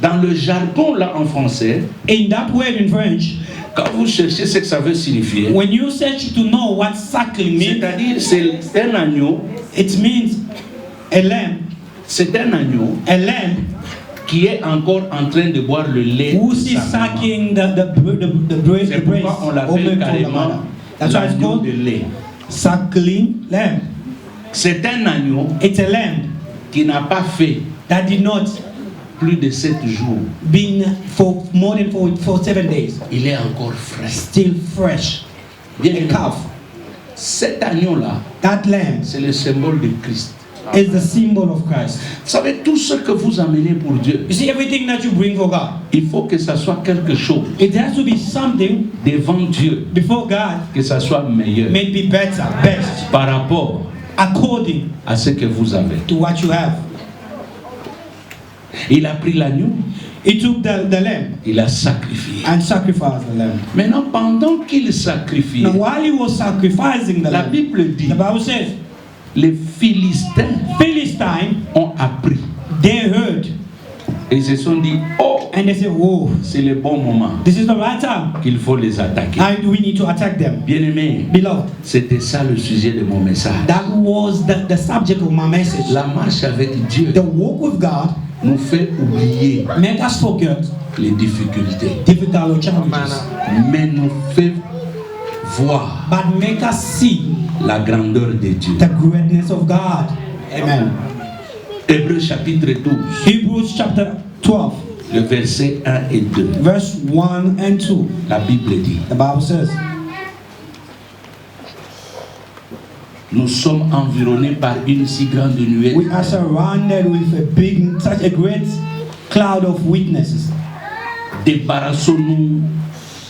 Dans le jargon là en français, In that word in French, quand vous cherchez ce que ça veut signifier, when you search to know what suckling means, c'est-à-dire c'est un agneau, it means a lamb qui est encore en train de boire le lait who de is sa maman. sucking the breast, C'est pourquoi on or l'appelle milk from the carrément mother. That's why it's l'agneau called de lait. suckling lamb. C'est un agneau It's a lamb qui n'a pas fait that did not plus de 7 jours. been for more than for 7 days. Il est encore frais. Still fresh. Bien A aimé. calf. Cet agneau-là, That lamb c'est le symbole de Christ. is the symbol of Christ. Vous savez, tout ce que vous amenez pour Dieu, You see, everything that you bring for God, il faut que ça soit quelque chose it has to be something devant Dieu, before God que ça soit meilleur may be better, best, par rapport according à ce que vous avez. to what you have. Il a pris l'agneau, He took the lamb il a sacrifié. and sacrificed the lamb. Maintenant, pendant qu'il sacrifiait, Now, while he was sacrificing the la lamb, Bible dit, the Bible says, les Philistins Philistines, ont appris they heard et se sont dit, oh, and they said, whoa, c'est le bon moment this is the right time. qu'il faut les attaquer. And we need to attack them. Bien-aimé, Beloved, c'était ça le sujet de mon message. that was the subject of my message. La marche avec Dieu The walk with God nous fait oublier make us forget les difficultés, difficult challenges, mais nous fait voir but make us see la grandeur de Dieu. the greatness of God. Amen. Hébreux chapitre 12, Hebrews chapter 12, le verset 1 et 2. verse 1 and 2. La Bible dit, The Bible says, nous sommes environnés par une si grande nuée we are surrounded with such a great cloud of witnesses. Débarrassons-nous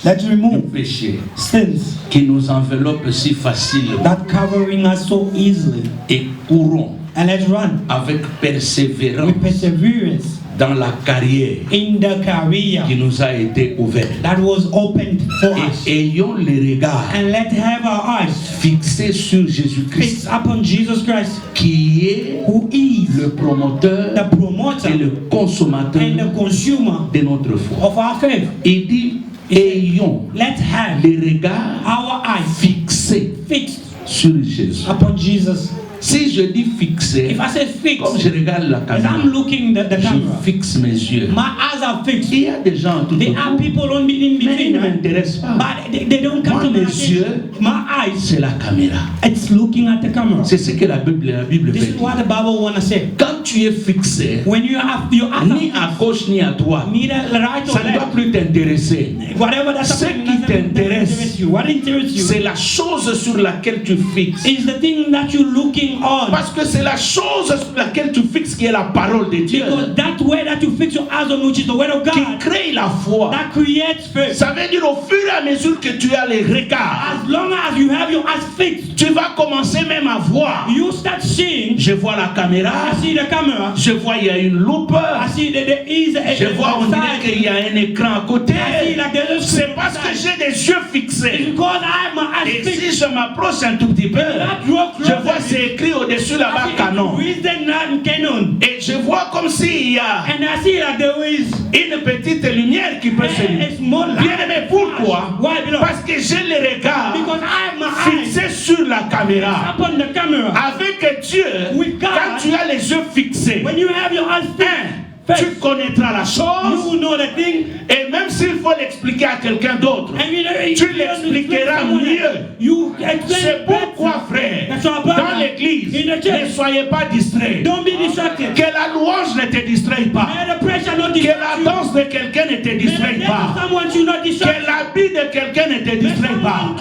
Let's du remove péché sins qui nous enveloppe si facilement that covering us so easily, et courons and let's run avec persévérance with perseverance dans la carrière in the career qui nous a été ouverte. that was opened for us. Et ayons les regards And let's have our eyes fixés sur Jésus-Christ, fixed upon Jesus Christ, qui est who is le promoteur the promoter et le consommateur and the consumer de notre foi. of our faith. Il dit, ayons Let's have les regards our eyes fixés fixed sur Jésus. upon Jesus. Si je dis fixé, If I say comme fixed, je regarde la as caméra, I'm looking at the camera, je fixe mes yeux. my eyes are fixed. Il y a des gens tout There autour, are people on me in mais ils between, ne right? m'intéressent pas. But they don't come Moi, to my mes attention. yeux, My eyes, c'est la caméra. it's looking at the camera. C'est ce que la Bible This fait is dire. what the Bible wanna say. Quand tu es fixé, When you have your eyes ni à gauche ni à droite, neither right or ça ne doit left, plus t'intéresser. whatever that's Ce happening, qui doesn't t'intéresse, interest you. What interests you C'est la chose sur laquelle tu fixes. is the thing that you're looking on. Parce que c'est la chose sur laquelle tu fixes qui est la parole de Dieu, Because that way that you fix your eyes on, which is the word of qui God, crée la foi. that creates faith. Ça veut dire au fur et à mesure que tu as les regards, As long as you have your eyes fixed, tu vas commencer même à voir. you start seeing. Je vois la caméra, I see the camera. je vois il y a une loupe, I see that there is a je vois on dirait qu'il y a un écran à côté. I see like there's a C'est screen parce que inside. j'ai des yeux fixés. Because I have my Et eyes fixed. si je m'approche un tout petit peu, je vois c'est écrit au-dessus là-bas canon. Canon. Et je vois comme s'il y a And I see like there is une petite lumière qui peut se a small light. Bien aimé, pourquoi? Why? Parce que j'ai les regards Because I have my eyes fixés sur la caméra. upon the camera. Avec Dieu, With God, quand tu as les yeux fixés, When you have your eyes fixed, tu connaîtras la you chose. will know the thing. Et même s'il faut l'expliquer à quelqu'un d'autre, And you know, tu l'expliqueras mieux. You explain C'est it pourquoi, frère, That's our brother. dans l'église, In the church. ne soyez pas distraits. Don't be distracted. Que la louange ne te distraie pas. May the pressure not Que distract la you. danse de quelqu'un ne te May the distraie death pas. of someone should not Que distract you. l'habit de quelqu'un ne te distraie pas.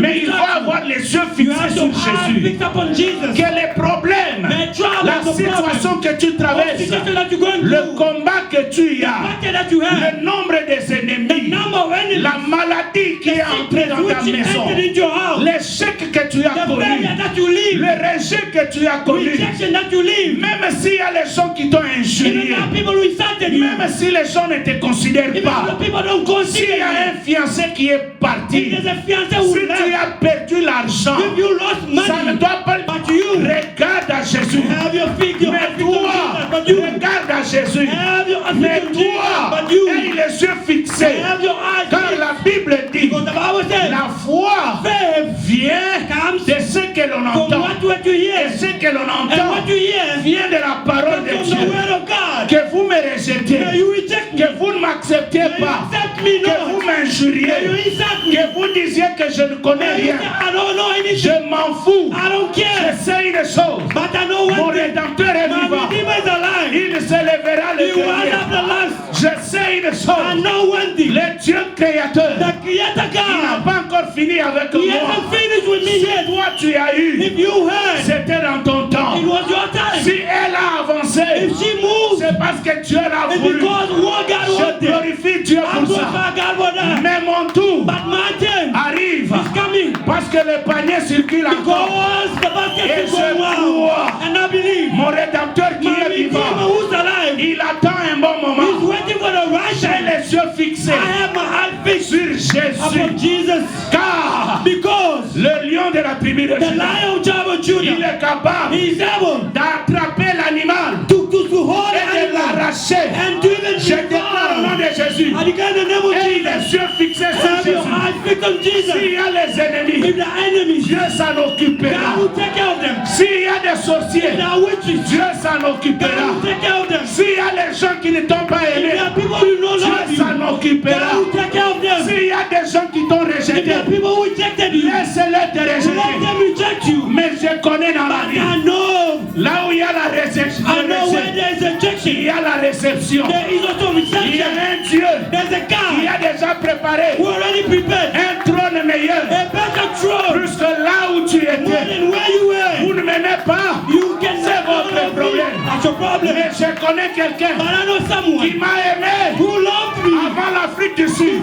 Mais il faut avoir les yeux You fixés have sur to eyes Jésus. fixed upon Jesus. Que les problèmes, The trial la of the situation que tu traverses, situation that you're going le through, combat que tu the as, battle that you have, le nombre des the ennemis, number of enemies, la maladie qui est entrée dans ta which maison, entered into your house, l'échec que tu as the connu, failure that you live, le rejet que tu as connu, rejection that you live, même s'il y a les gens qui t'ont even injurié, now people who insulted you, même si les gens ne te considèrent even pas, though people don't s'il consider y a you, un fiancé qui est parti, if there's a fiancé who si tu left, as perdu l'argent, if you lost ça ne money, doit pas. but you Regarde à Jésus. have your feet, your Mais feet on toi, Jesus, but you regarde à Jésus. have your Mais feet on toi, Jesus, but you aie les yeux fixés. have your eyes Car fixed. la Bible dit, Because the Bible says, la foi faith vient comes de ce que l'on from entend. what you hear, Et ce que l'on and entend what you hear vient de la parole de comes from the Dieu. word of God. Que vous me rejetez, May you reject me, que vous ne m'acceptez may you pas, accept me que vous not, may you m'injuriez, insult me, que vous disiez que je ne connais may you rien. say, I don't know anything, Je m'en fous. I don't Je care, sais une chose. but I know Mon one thing, Rédempteur est my vivant. Redeemer is alive, Il se lèvera le he was dernier. at the last, Je sais une I chose. know one thing, Le Dieu créateur, the Creator il n'a God, pas encore fini avec he moi. hasn't finished with me Si yet. toi tu as eu, If you heard, c'était dans ton temps. it was your time. Si elle a avancé, If she moves, c'est parce que Dieu l'a it's voulu. because what God Je wanted. glorifie Dieu I'm pour going ça. back God for that. Mais mon tour But my time arrive is coming parce que le panier circule encore. because the basket Et is je going crois. well. And I believe Mon Rédempteur qui my est Redeemer vivant, who's alive, il attend un bon he's moment. waiting for the right J'ai time. les yeux fixés I have my eyes fixed sur Jésus. upon Jesus Car because le lion de la tribu de the Juda, Lion of Jabba il Judah, est capable he is able d'attraper l'animal to hold the et de animal l'arracher. and to even Je déclare au nom de Jésus. I declare in the name of Et Jesus, les yeux fixés sur have your Jésus. eyes fixed on Jesus. S'il y a les ennemis, If the enemies, Dieu s'en occupera. God will take care of them. S'il y a des sorciers, If there are witches, Dieu s'en God occupera. will take care of them. S'il y a les gens qui ne t'ont pas If aimé, there are people who don't Dieu love you, s'en occupera. God will take care of them. S'il y a des gens qui t'ont If there rejeté, are people who rejected you, laisse-les te let rejeter. them reject you. Mais je connais dans la But vie, I know, là où il y a la réception, I know where there is il rejection, y a la réception. there is also Il y a reception. un Dieu There's a qui God a déjà préparé who already prepared un trône meilleur a better throne plus que là où tu more étais. than where you were. Vous ne m'aimez pas, You can c'est votre problème. That's your problem. Mais je connais quelqu'un qui m'a aimé avant l'Afrique du Sud.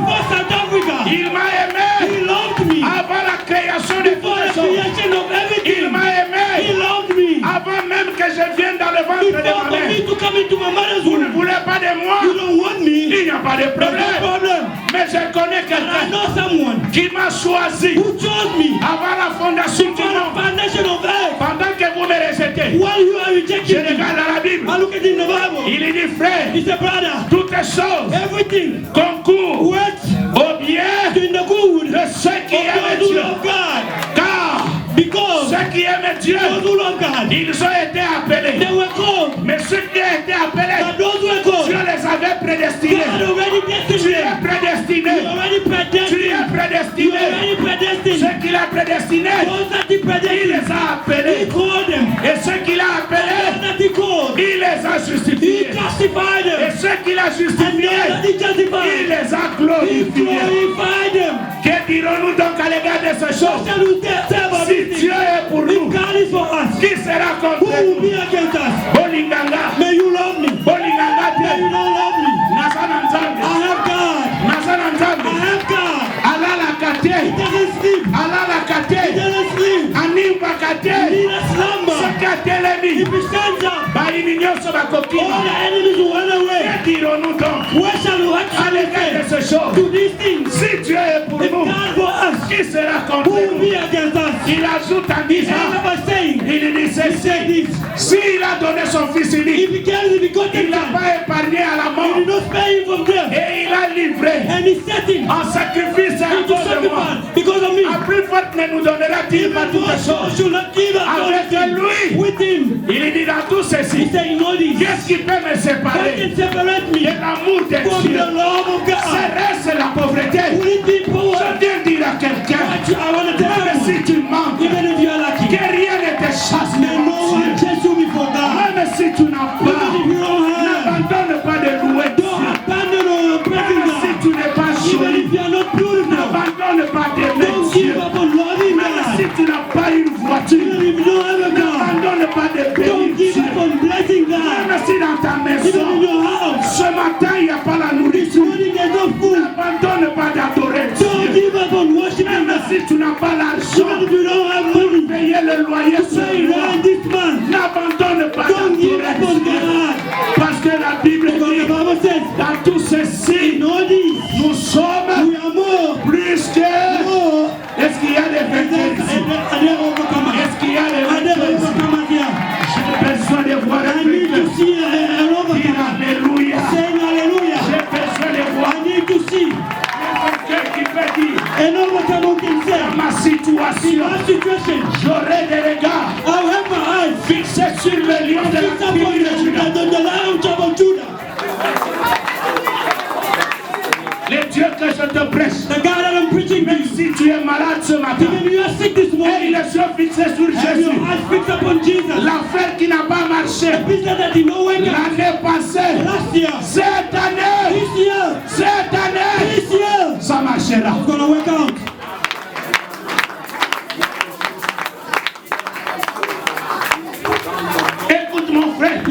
Il m'a aimé avant la création de toutes les choses. Il m'a aimé avant même que je vienne dans le ventre de ma mère. Vous ne voulez pas de moi. Il n'y a pas de problème. Mais je connais quelqu'un qui m'a choisi avant la fondation du monde. Pendant que vous me rejetez, je regarde dans la Bible. Il est dit, frère, toutes les choses concourent au bien de ceux qui aiment Dieu. Car ceux qui aiment Dieu, ils ont été appelés. Mais ceux qui ont été appelés, Dieu les avait prédestinés. Tu es prédestiné. Tu es prédestiné. Ceux qu'il a prédestinés, il les a appelés. Et ceux qu'il a appelés, il les a justifiés. Et ceux qu'il a justifiés, il les a glorifiés. Que dirons-nous donc à l'égard de ces choses? Si Dieu est pour nous, qui sera contre nous? Bolinganga, Bolinganga, Nazana Nzambe, Nazana Nzambe, Allah la kate, Allah la kate, Animba kate, Sakatelemi, Baini Nyoso Bakokima. Que dirons-nous donc à l'égard de ces choses? Si Dieu est pour nous, qui sera contre nous? Il ajoute en disant, il dit ceci, s'il a donné son fils unique, il n'a pas épargné à la mort, et il a livré en sacrifice à cause de moi. À plus forte ne nous donnera-t-il pas toutes les choses? Avec lui, il dit dans tout ceci, qu'est-ce qui peut me séparer de l'amour de Dieu? Serait-ce la pauvreté? Je viens dire à quelqu'un, même si tu manques, que rien ne te chasse, même si tu n'as pas, n'abandonne pas de louer Dieu. Même si tu n'es pas joli, n'abandonne pas d'aimer Dieu. Même si tu n'as pas une voiture, n'abandonne pas de bénir Dieu. Même si dans ta maison, ce matin il n'y a pas la nourriture, n'abandonne pas d'adorer Dieu. Même si tu n'as pas l'argent pour payer le loyer ce mois, n'abandonne pas d'adorer Dieu. Parce que la Bible dit, dans tout ceci, nous sommes plus que... Est-ce qu'il y a des vainqueurs ici? Est-ce qu'il y a des vainqueurs ici? J'ai besoin de voir un vainqueur. Dire Alléluia. J'ai besoin de voir un vainqueur qui peut dire, dans ma situation, j'aurai des regards fixés sur le lion de la tribu de Juda. Le Dieu que je te prêche, même si tu es malade ce matin, et les yeux fixés sur Jésus, l'affaire qui n'a pas marché l'année passée, cette année, ça marchera. Écoute mon frère,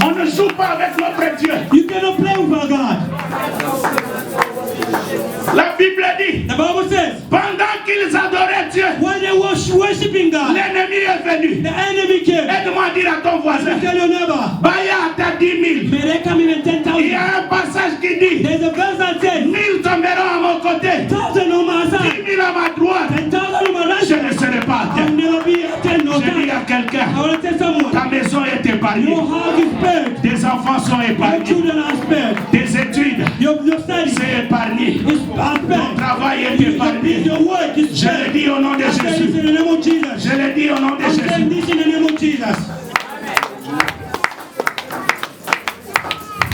on ne joue pas avec notre Dieu. You cannot play with our God. La Bible dit, The Bible says, pendant qu'ils adoraient Dieu, when they were worshiping God, l'ennemi est venu. the enemy came. Aide-moi à dire à ton voisin, Tell your neighbor, Baya à ta 10 000. may they come in 10,000. Il y a un passage qui dit, There's a verse that says, 1000 tomberont à mon côté, 1,000 on my 10 side, 000 à ma droite, 10,000 on my right je side. ne serai pas à I'll terre. never be a 10 no Je dis time. à quelqu'un, I want to tell someone, ta maison est épargnée, your house is spared, tes enfants sont your épargnés, children are spared, tes études, your study c'est épargné, are ton spared, travail est épargné. your work is Je le spared. dis au nom de I say this Jésus. in the name of Jesus. Je le dis au nom de I'm saying Jésus. this in the name of Jesus.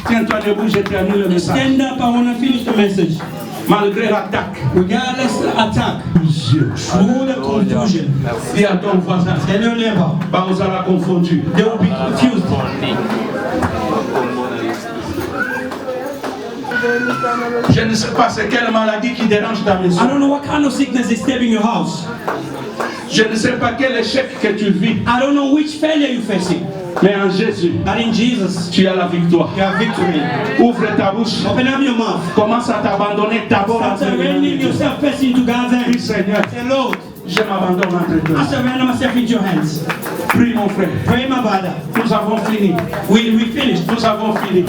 Tiens-toi debout, je termine le message. Stand up, I want to finish the message. Malgré l'attaque, Regardless attack, through the confusion, dis à ton voisin, tell your neighbor, bah, on sera confondu. they will be confused. Je ne sais pas c'est quelle maladie qui dérange ta I maison. don't know what kind of sickness is disturbing your house. Je ne sais pas quel échec que tu vis. I don't know which failure you're facing. Mais en Jésus, But in Jesus, tu as la victoire. you have victory. Ouvre ta bouche. Open up your mouth. Commence à t'abandonner d'abord à Start surrendering yourself first into God's Oui, hands. Seigneur, Say, Lord, je m'abandonne entre toi. I surrender myself into your hands. Prie mon frère. Pray, my brother. Nous avons fini. We finished. Nous avons fini.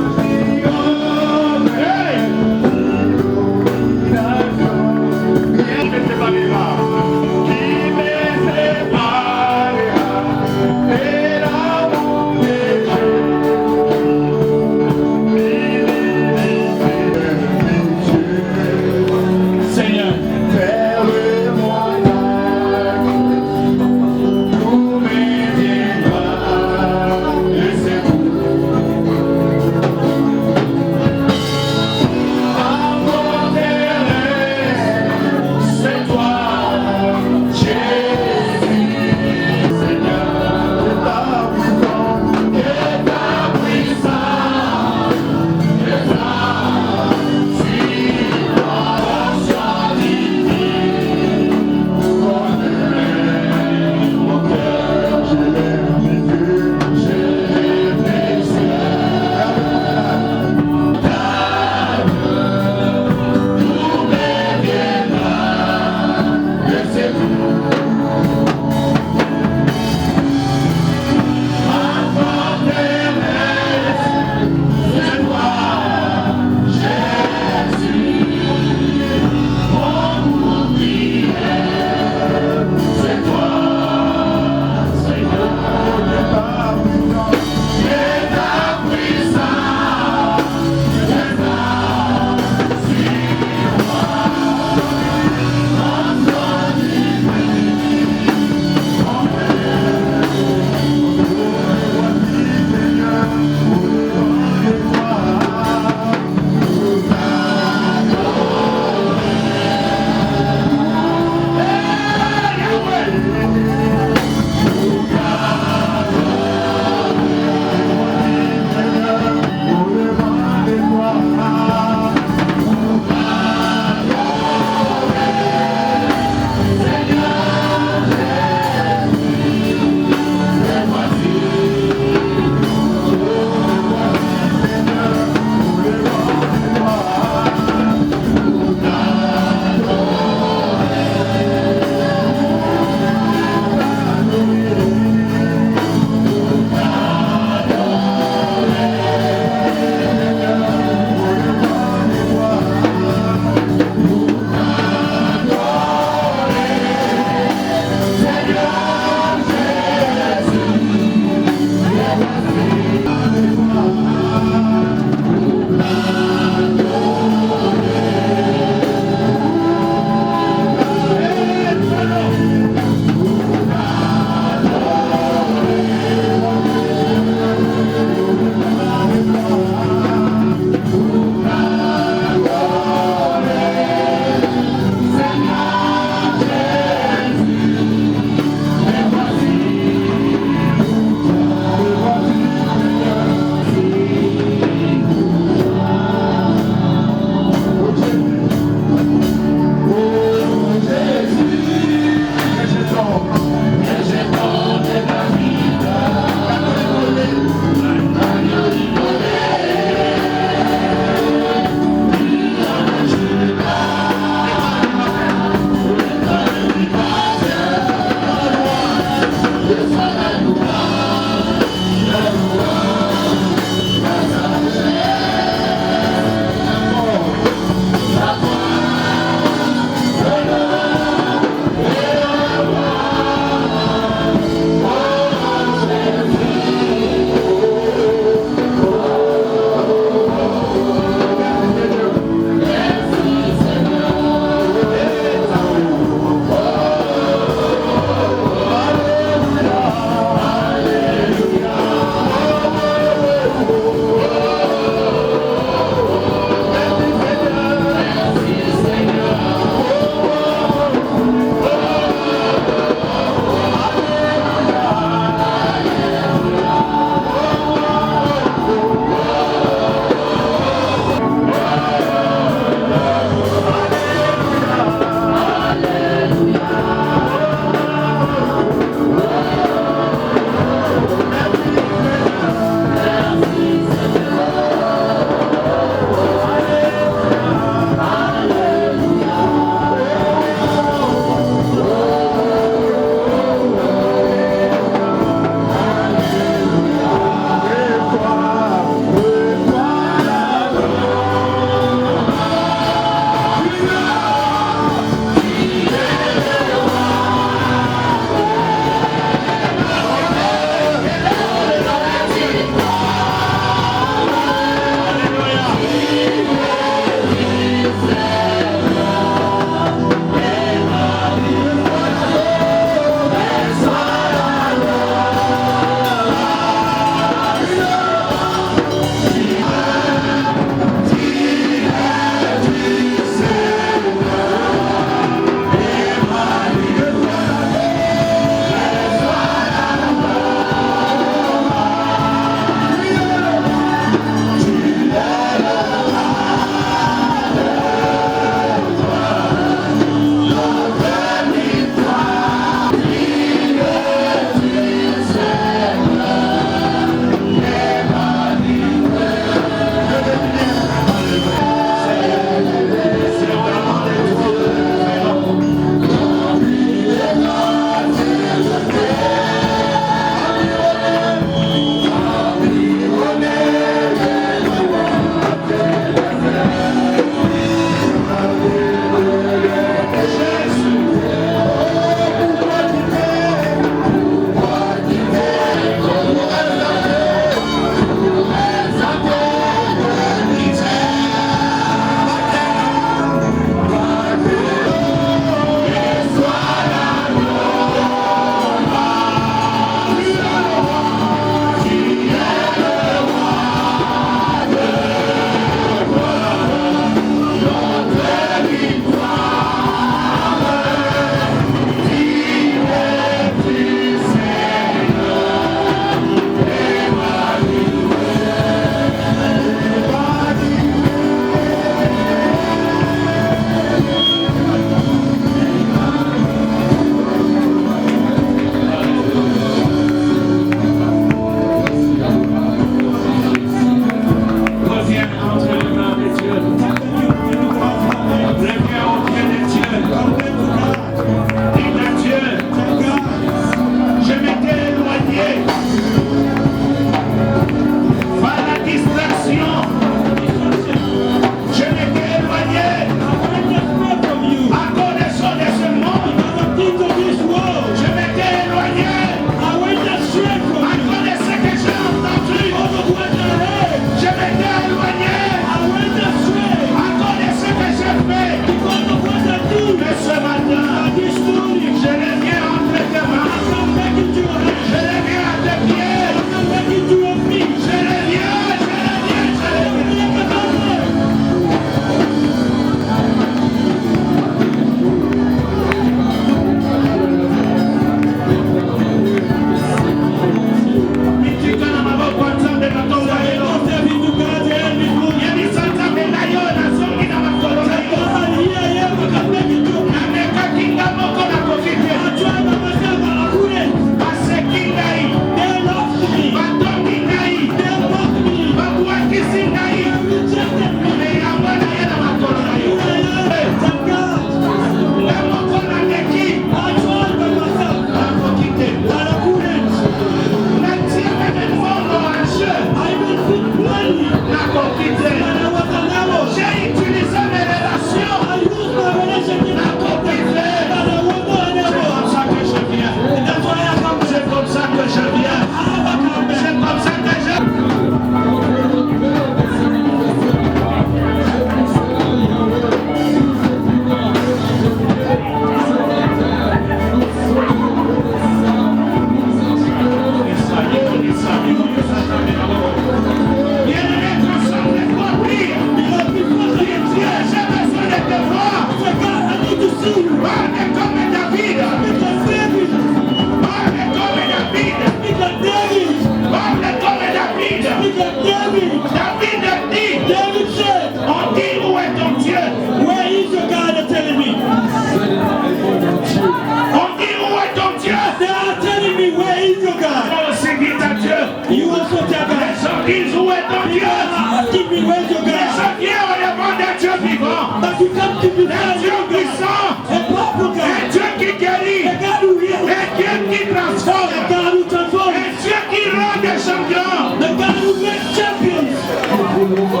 You also tell God. Les gens disent où est ton Dieu? Asking me where's your Les God? gens viennent au devant d'un Dieu vivant. But you come to me Un Dieu puissant. a powerful Un God. Dieu qui guérit. A God who heals. Un Dieu qui transforme. A God who transforms. Un Dieu qui rend des champions. The God who makes champions.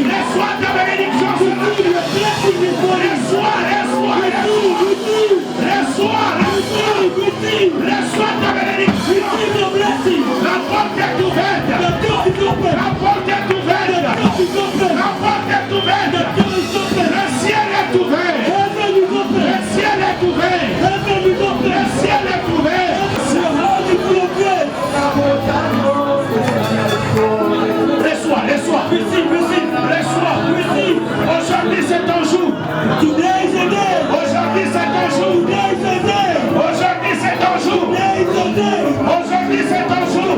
Reçois ta bénédiction. Reçois ta bénédiction. La porte est ouverte. La porte est ouverte. La porte est ouverte. Le ciel est ouvert. Le ciel est ouvert. Le ciel est ouvert. Reçois, reçois. Reçois. Aujourd'hui c'est ton jour. Aujourd'hui c'est ton jour. Aujourd'hui c'est ton jour. Aujourd'hui c'est ton jour.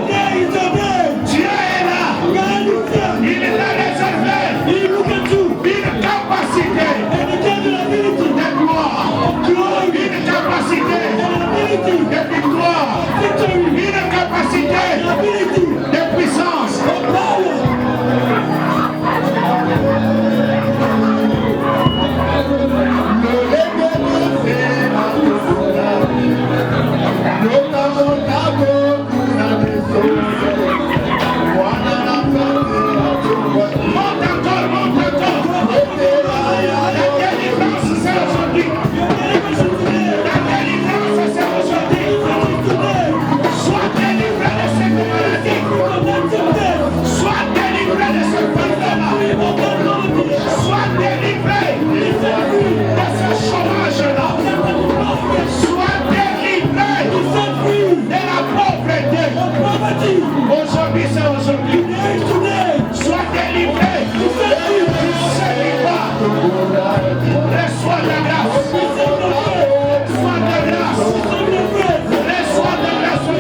Dieu est là. Il t'a réservé une capacité de gloire, une capacité de victoire, une capacité de puissance. Monte encore, monte encore. La délivrance c'est aujourd'hui. La délivrance c'est aujourd'hui. Sois délivré de cette maladie. Sois délivré de ce problème. Sois délivré de ce chômage-là. Sois délivré de la pauvreté. Aujourd'hui c'est aujourd'hui. Sois délivré. Ne sais pas. Reçois ta grâce. Reçois ta grâce. Reçois ta grâce.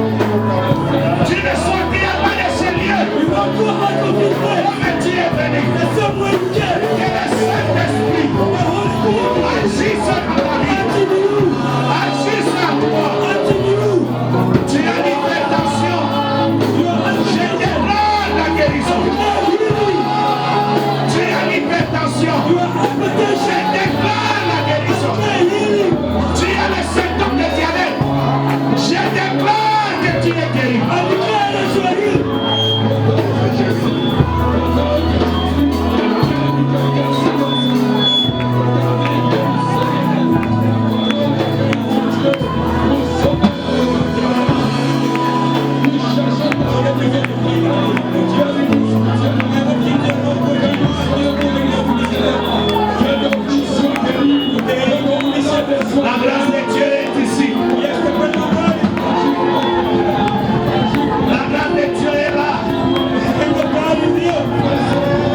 Tu ne sortiras pas de ces lieux. Comme tu es venu. Que le Saint-Esprit agisse à ta vie. Agisse à toi. Tu as l'hypertension. Je déclare la guérison. Tu as l'hypertension. Je déclare la guérison. Tu as le symptôme de diabète. Je déclare que tu es guéri. La grâce de Dieu est ici. La grâce de Dieu est là.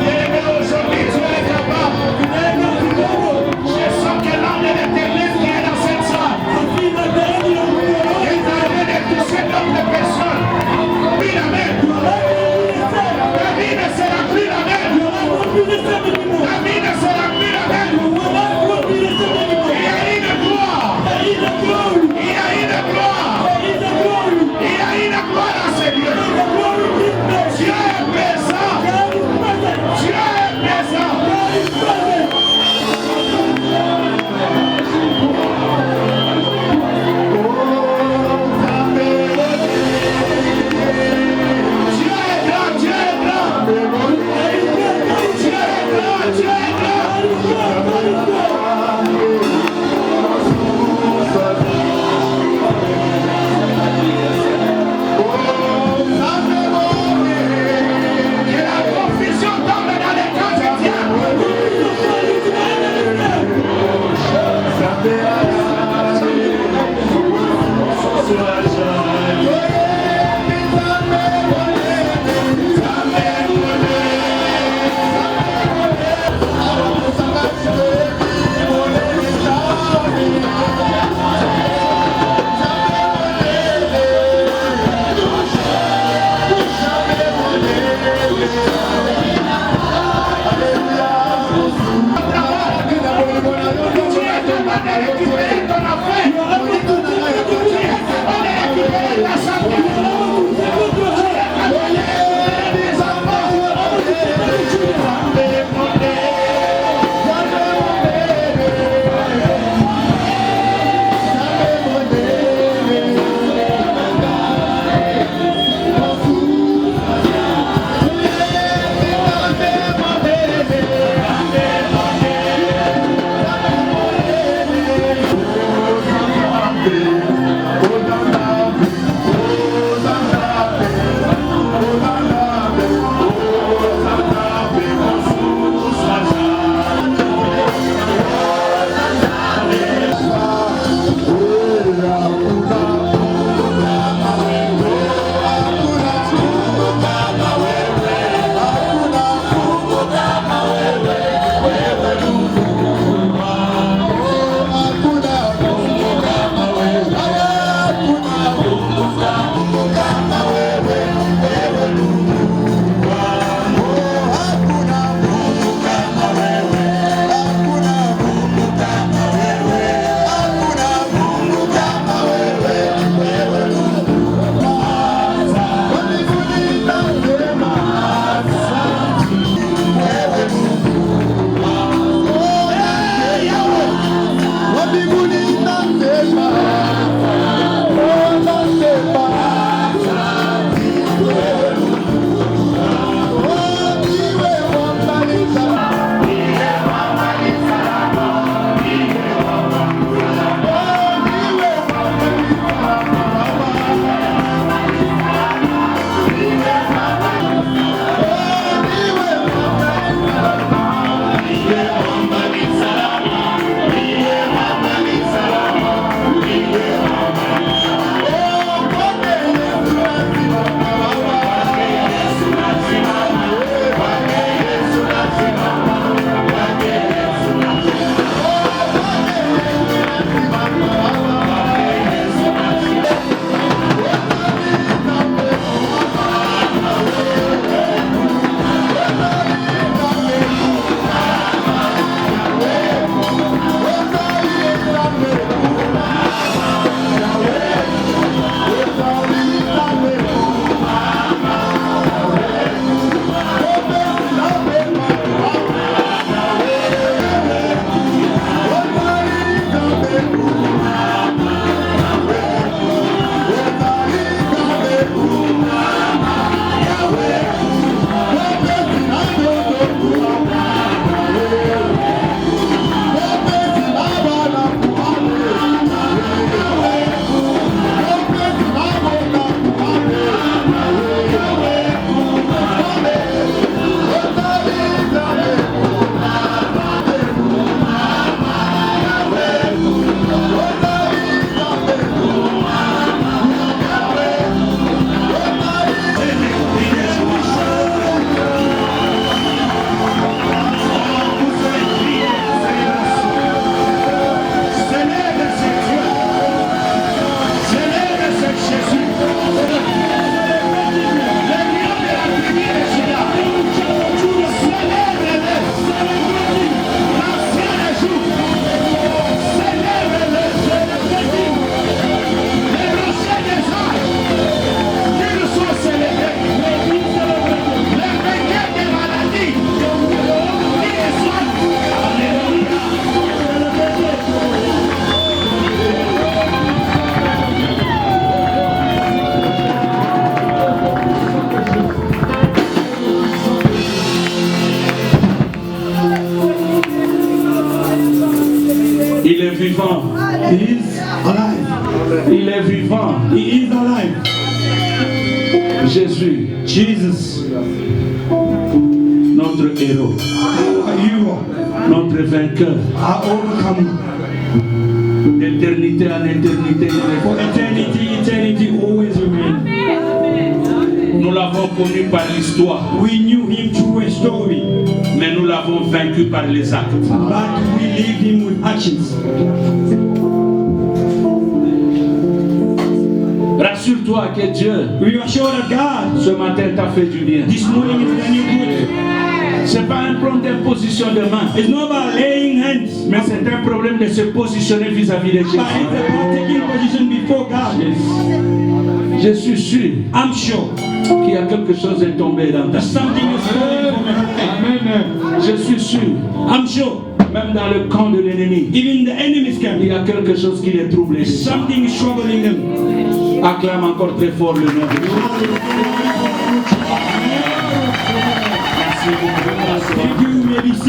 Bien-aimé, aujourd'hui Dieu est capable. Je sens que l'âme de l'Éternel qui est dans cette salle est en train de toucher d'autres personnes. Oui, la même. La vie ne sera plus la même. La vie ne sera plus la même. Il y a une gloire. Il y a une gloire. Il y a une gloire à ce lieu. Dieu est présent. Dieu est présent. Dieu est grand. Dieu est grand. Dieu est grand. vivant. He is alive. Il est vivant. He is alive. Jésus. Jesus. Notre héros. Our hero. Notre vainqueur. Our overcomer. D'éternité en éternité. For eternity always remain. Nous l'avons connu par l'histoire. We knew him through a story. Mais nous l'avons vaincu par les actes. But we lived him with actions. Rassure-toi que Dieu, We are sure that God, ce matin, t'a fait du bien. this morning is done you good. C'est pas un problème d'imposition de main, It's not about laying hands, mais c'est un problème de se positionner vis-à-vis de Jésus. but it's about taking position before God. Je suis sûr I'm sure qu'il y a quelque chose est tombé dans ta vie. something is falling from your head. Je suis sûr, I'm sure même dans le camp de l'ennemi, even the enemy's camp, il y a quelque chose qui les trouble. something is troubling them. Acclame encore très fort le nom de Dieu. Merci beaucoup. Thank you, may be seated.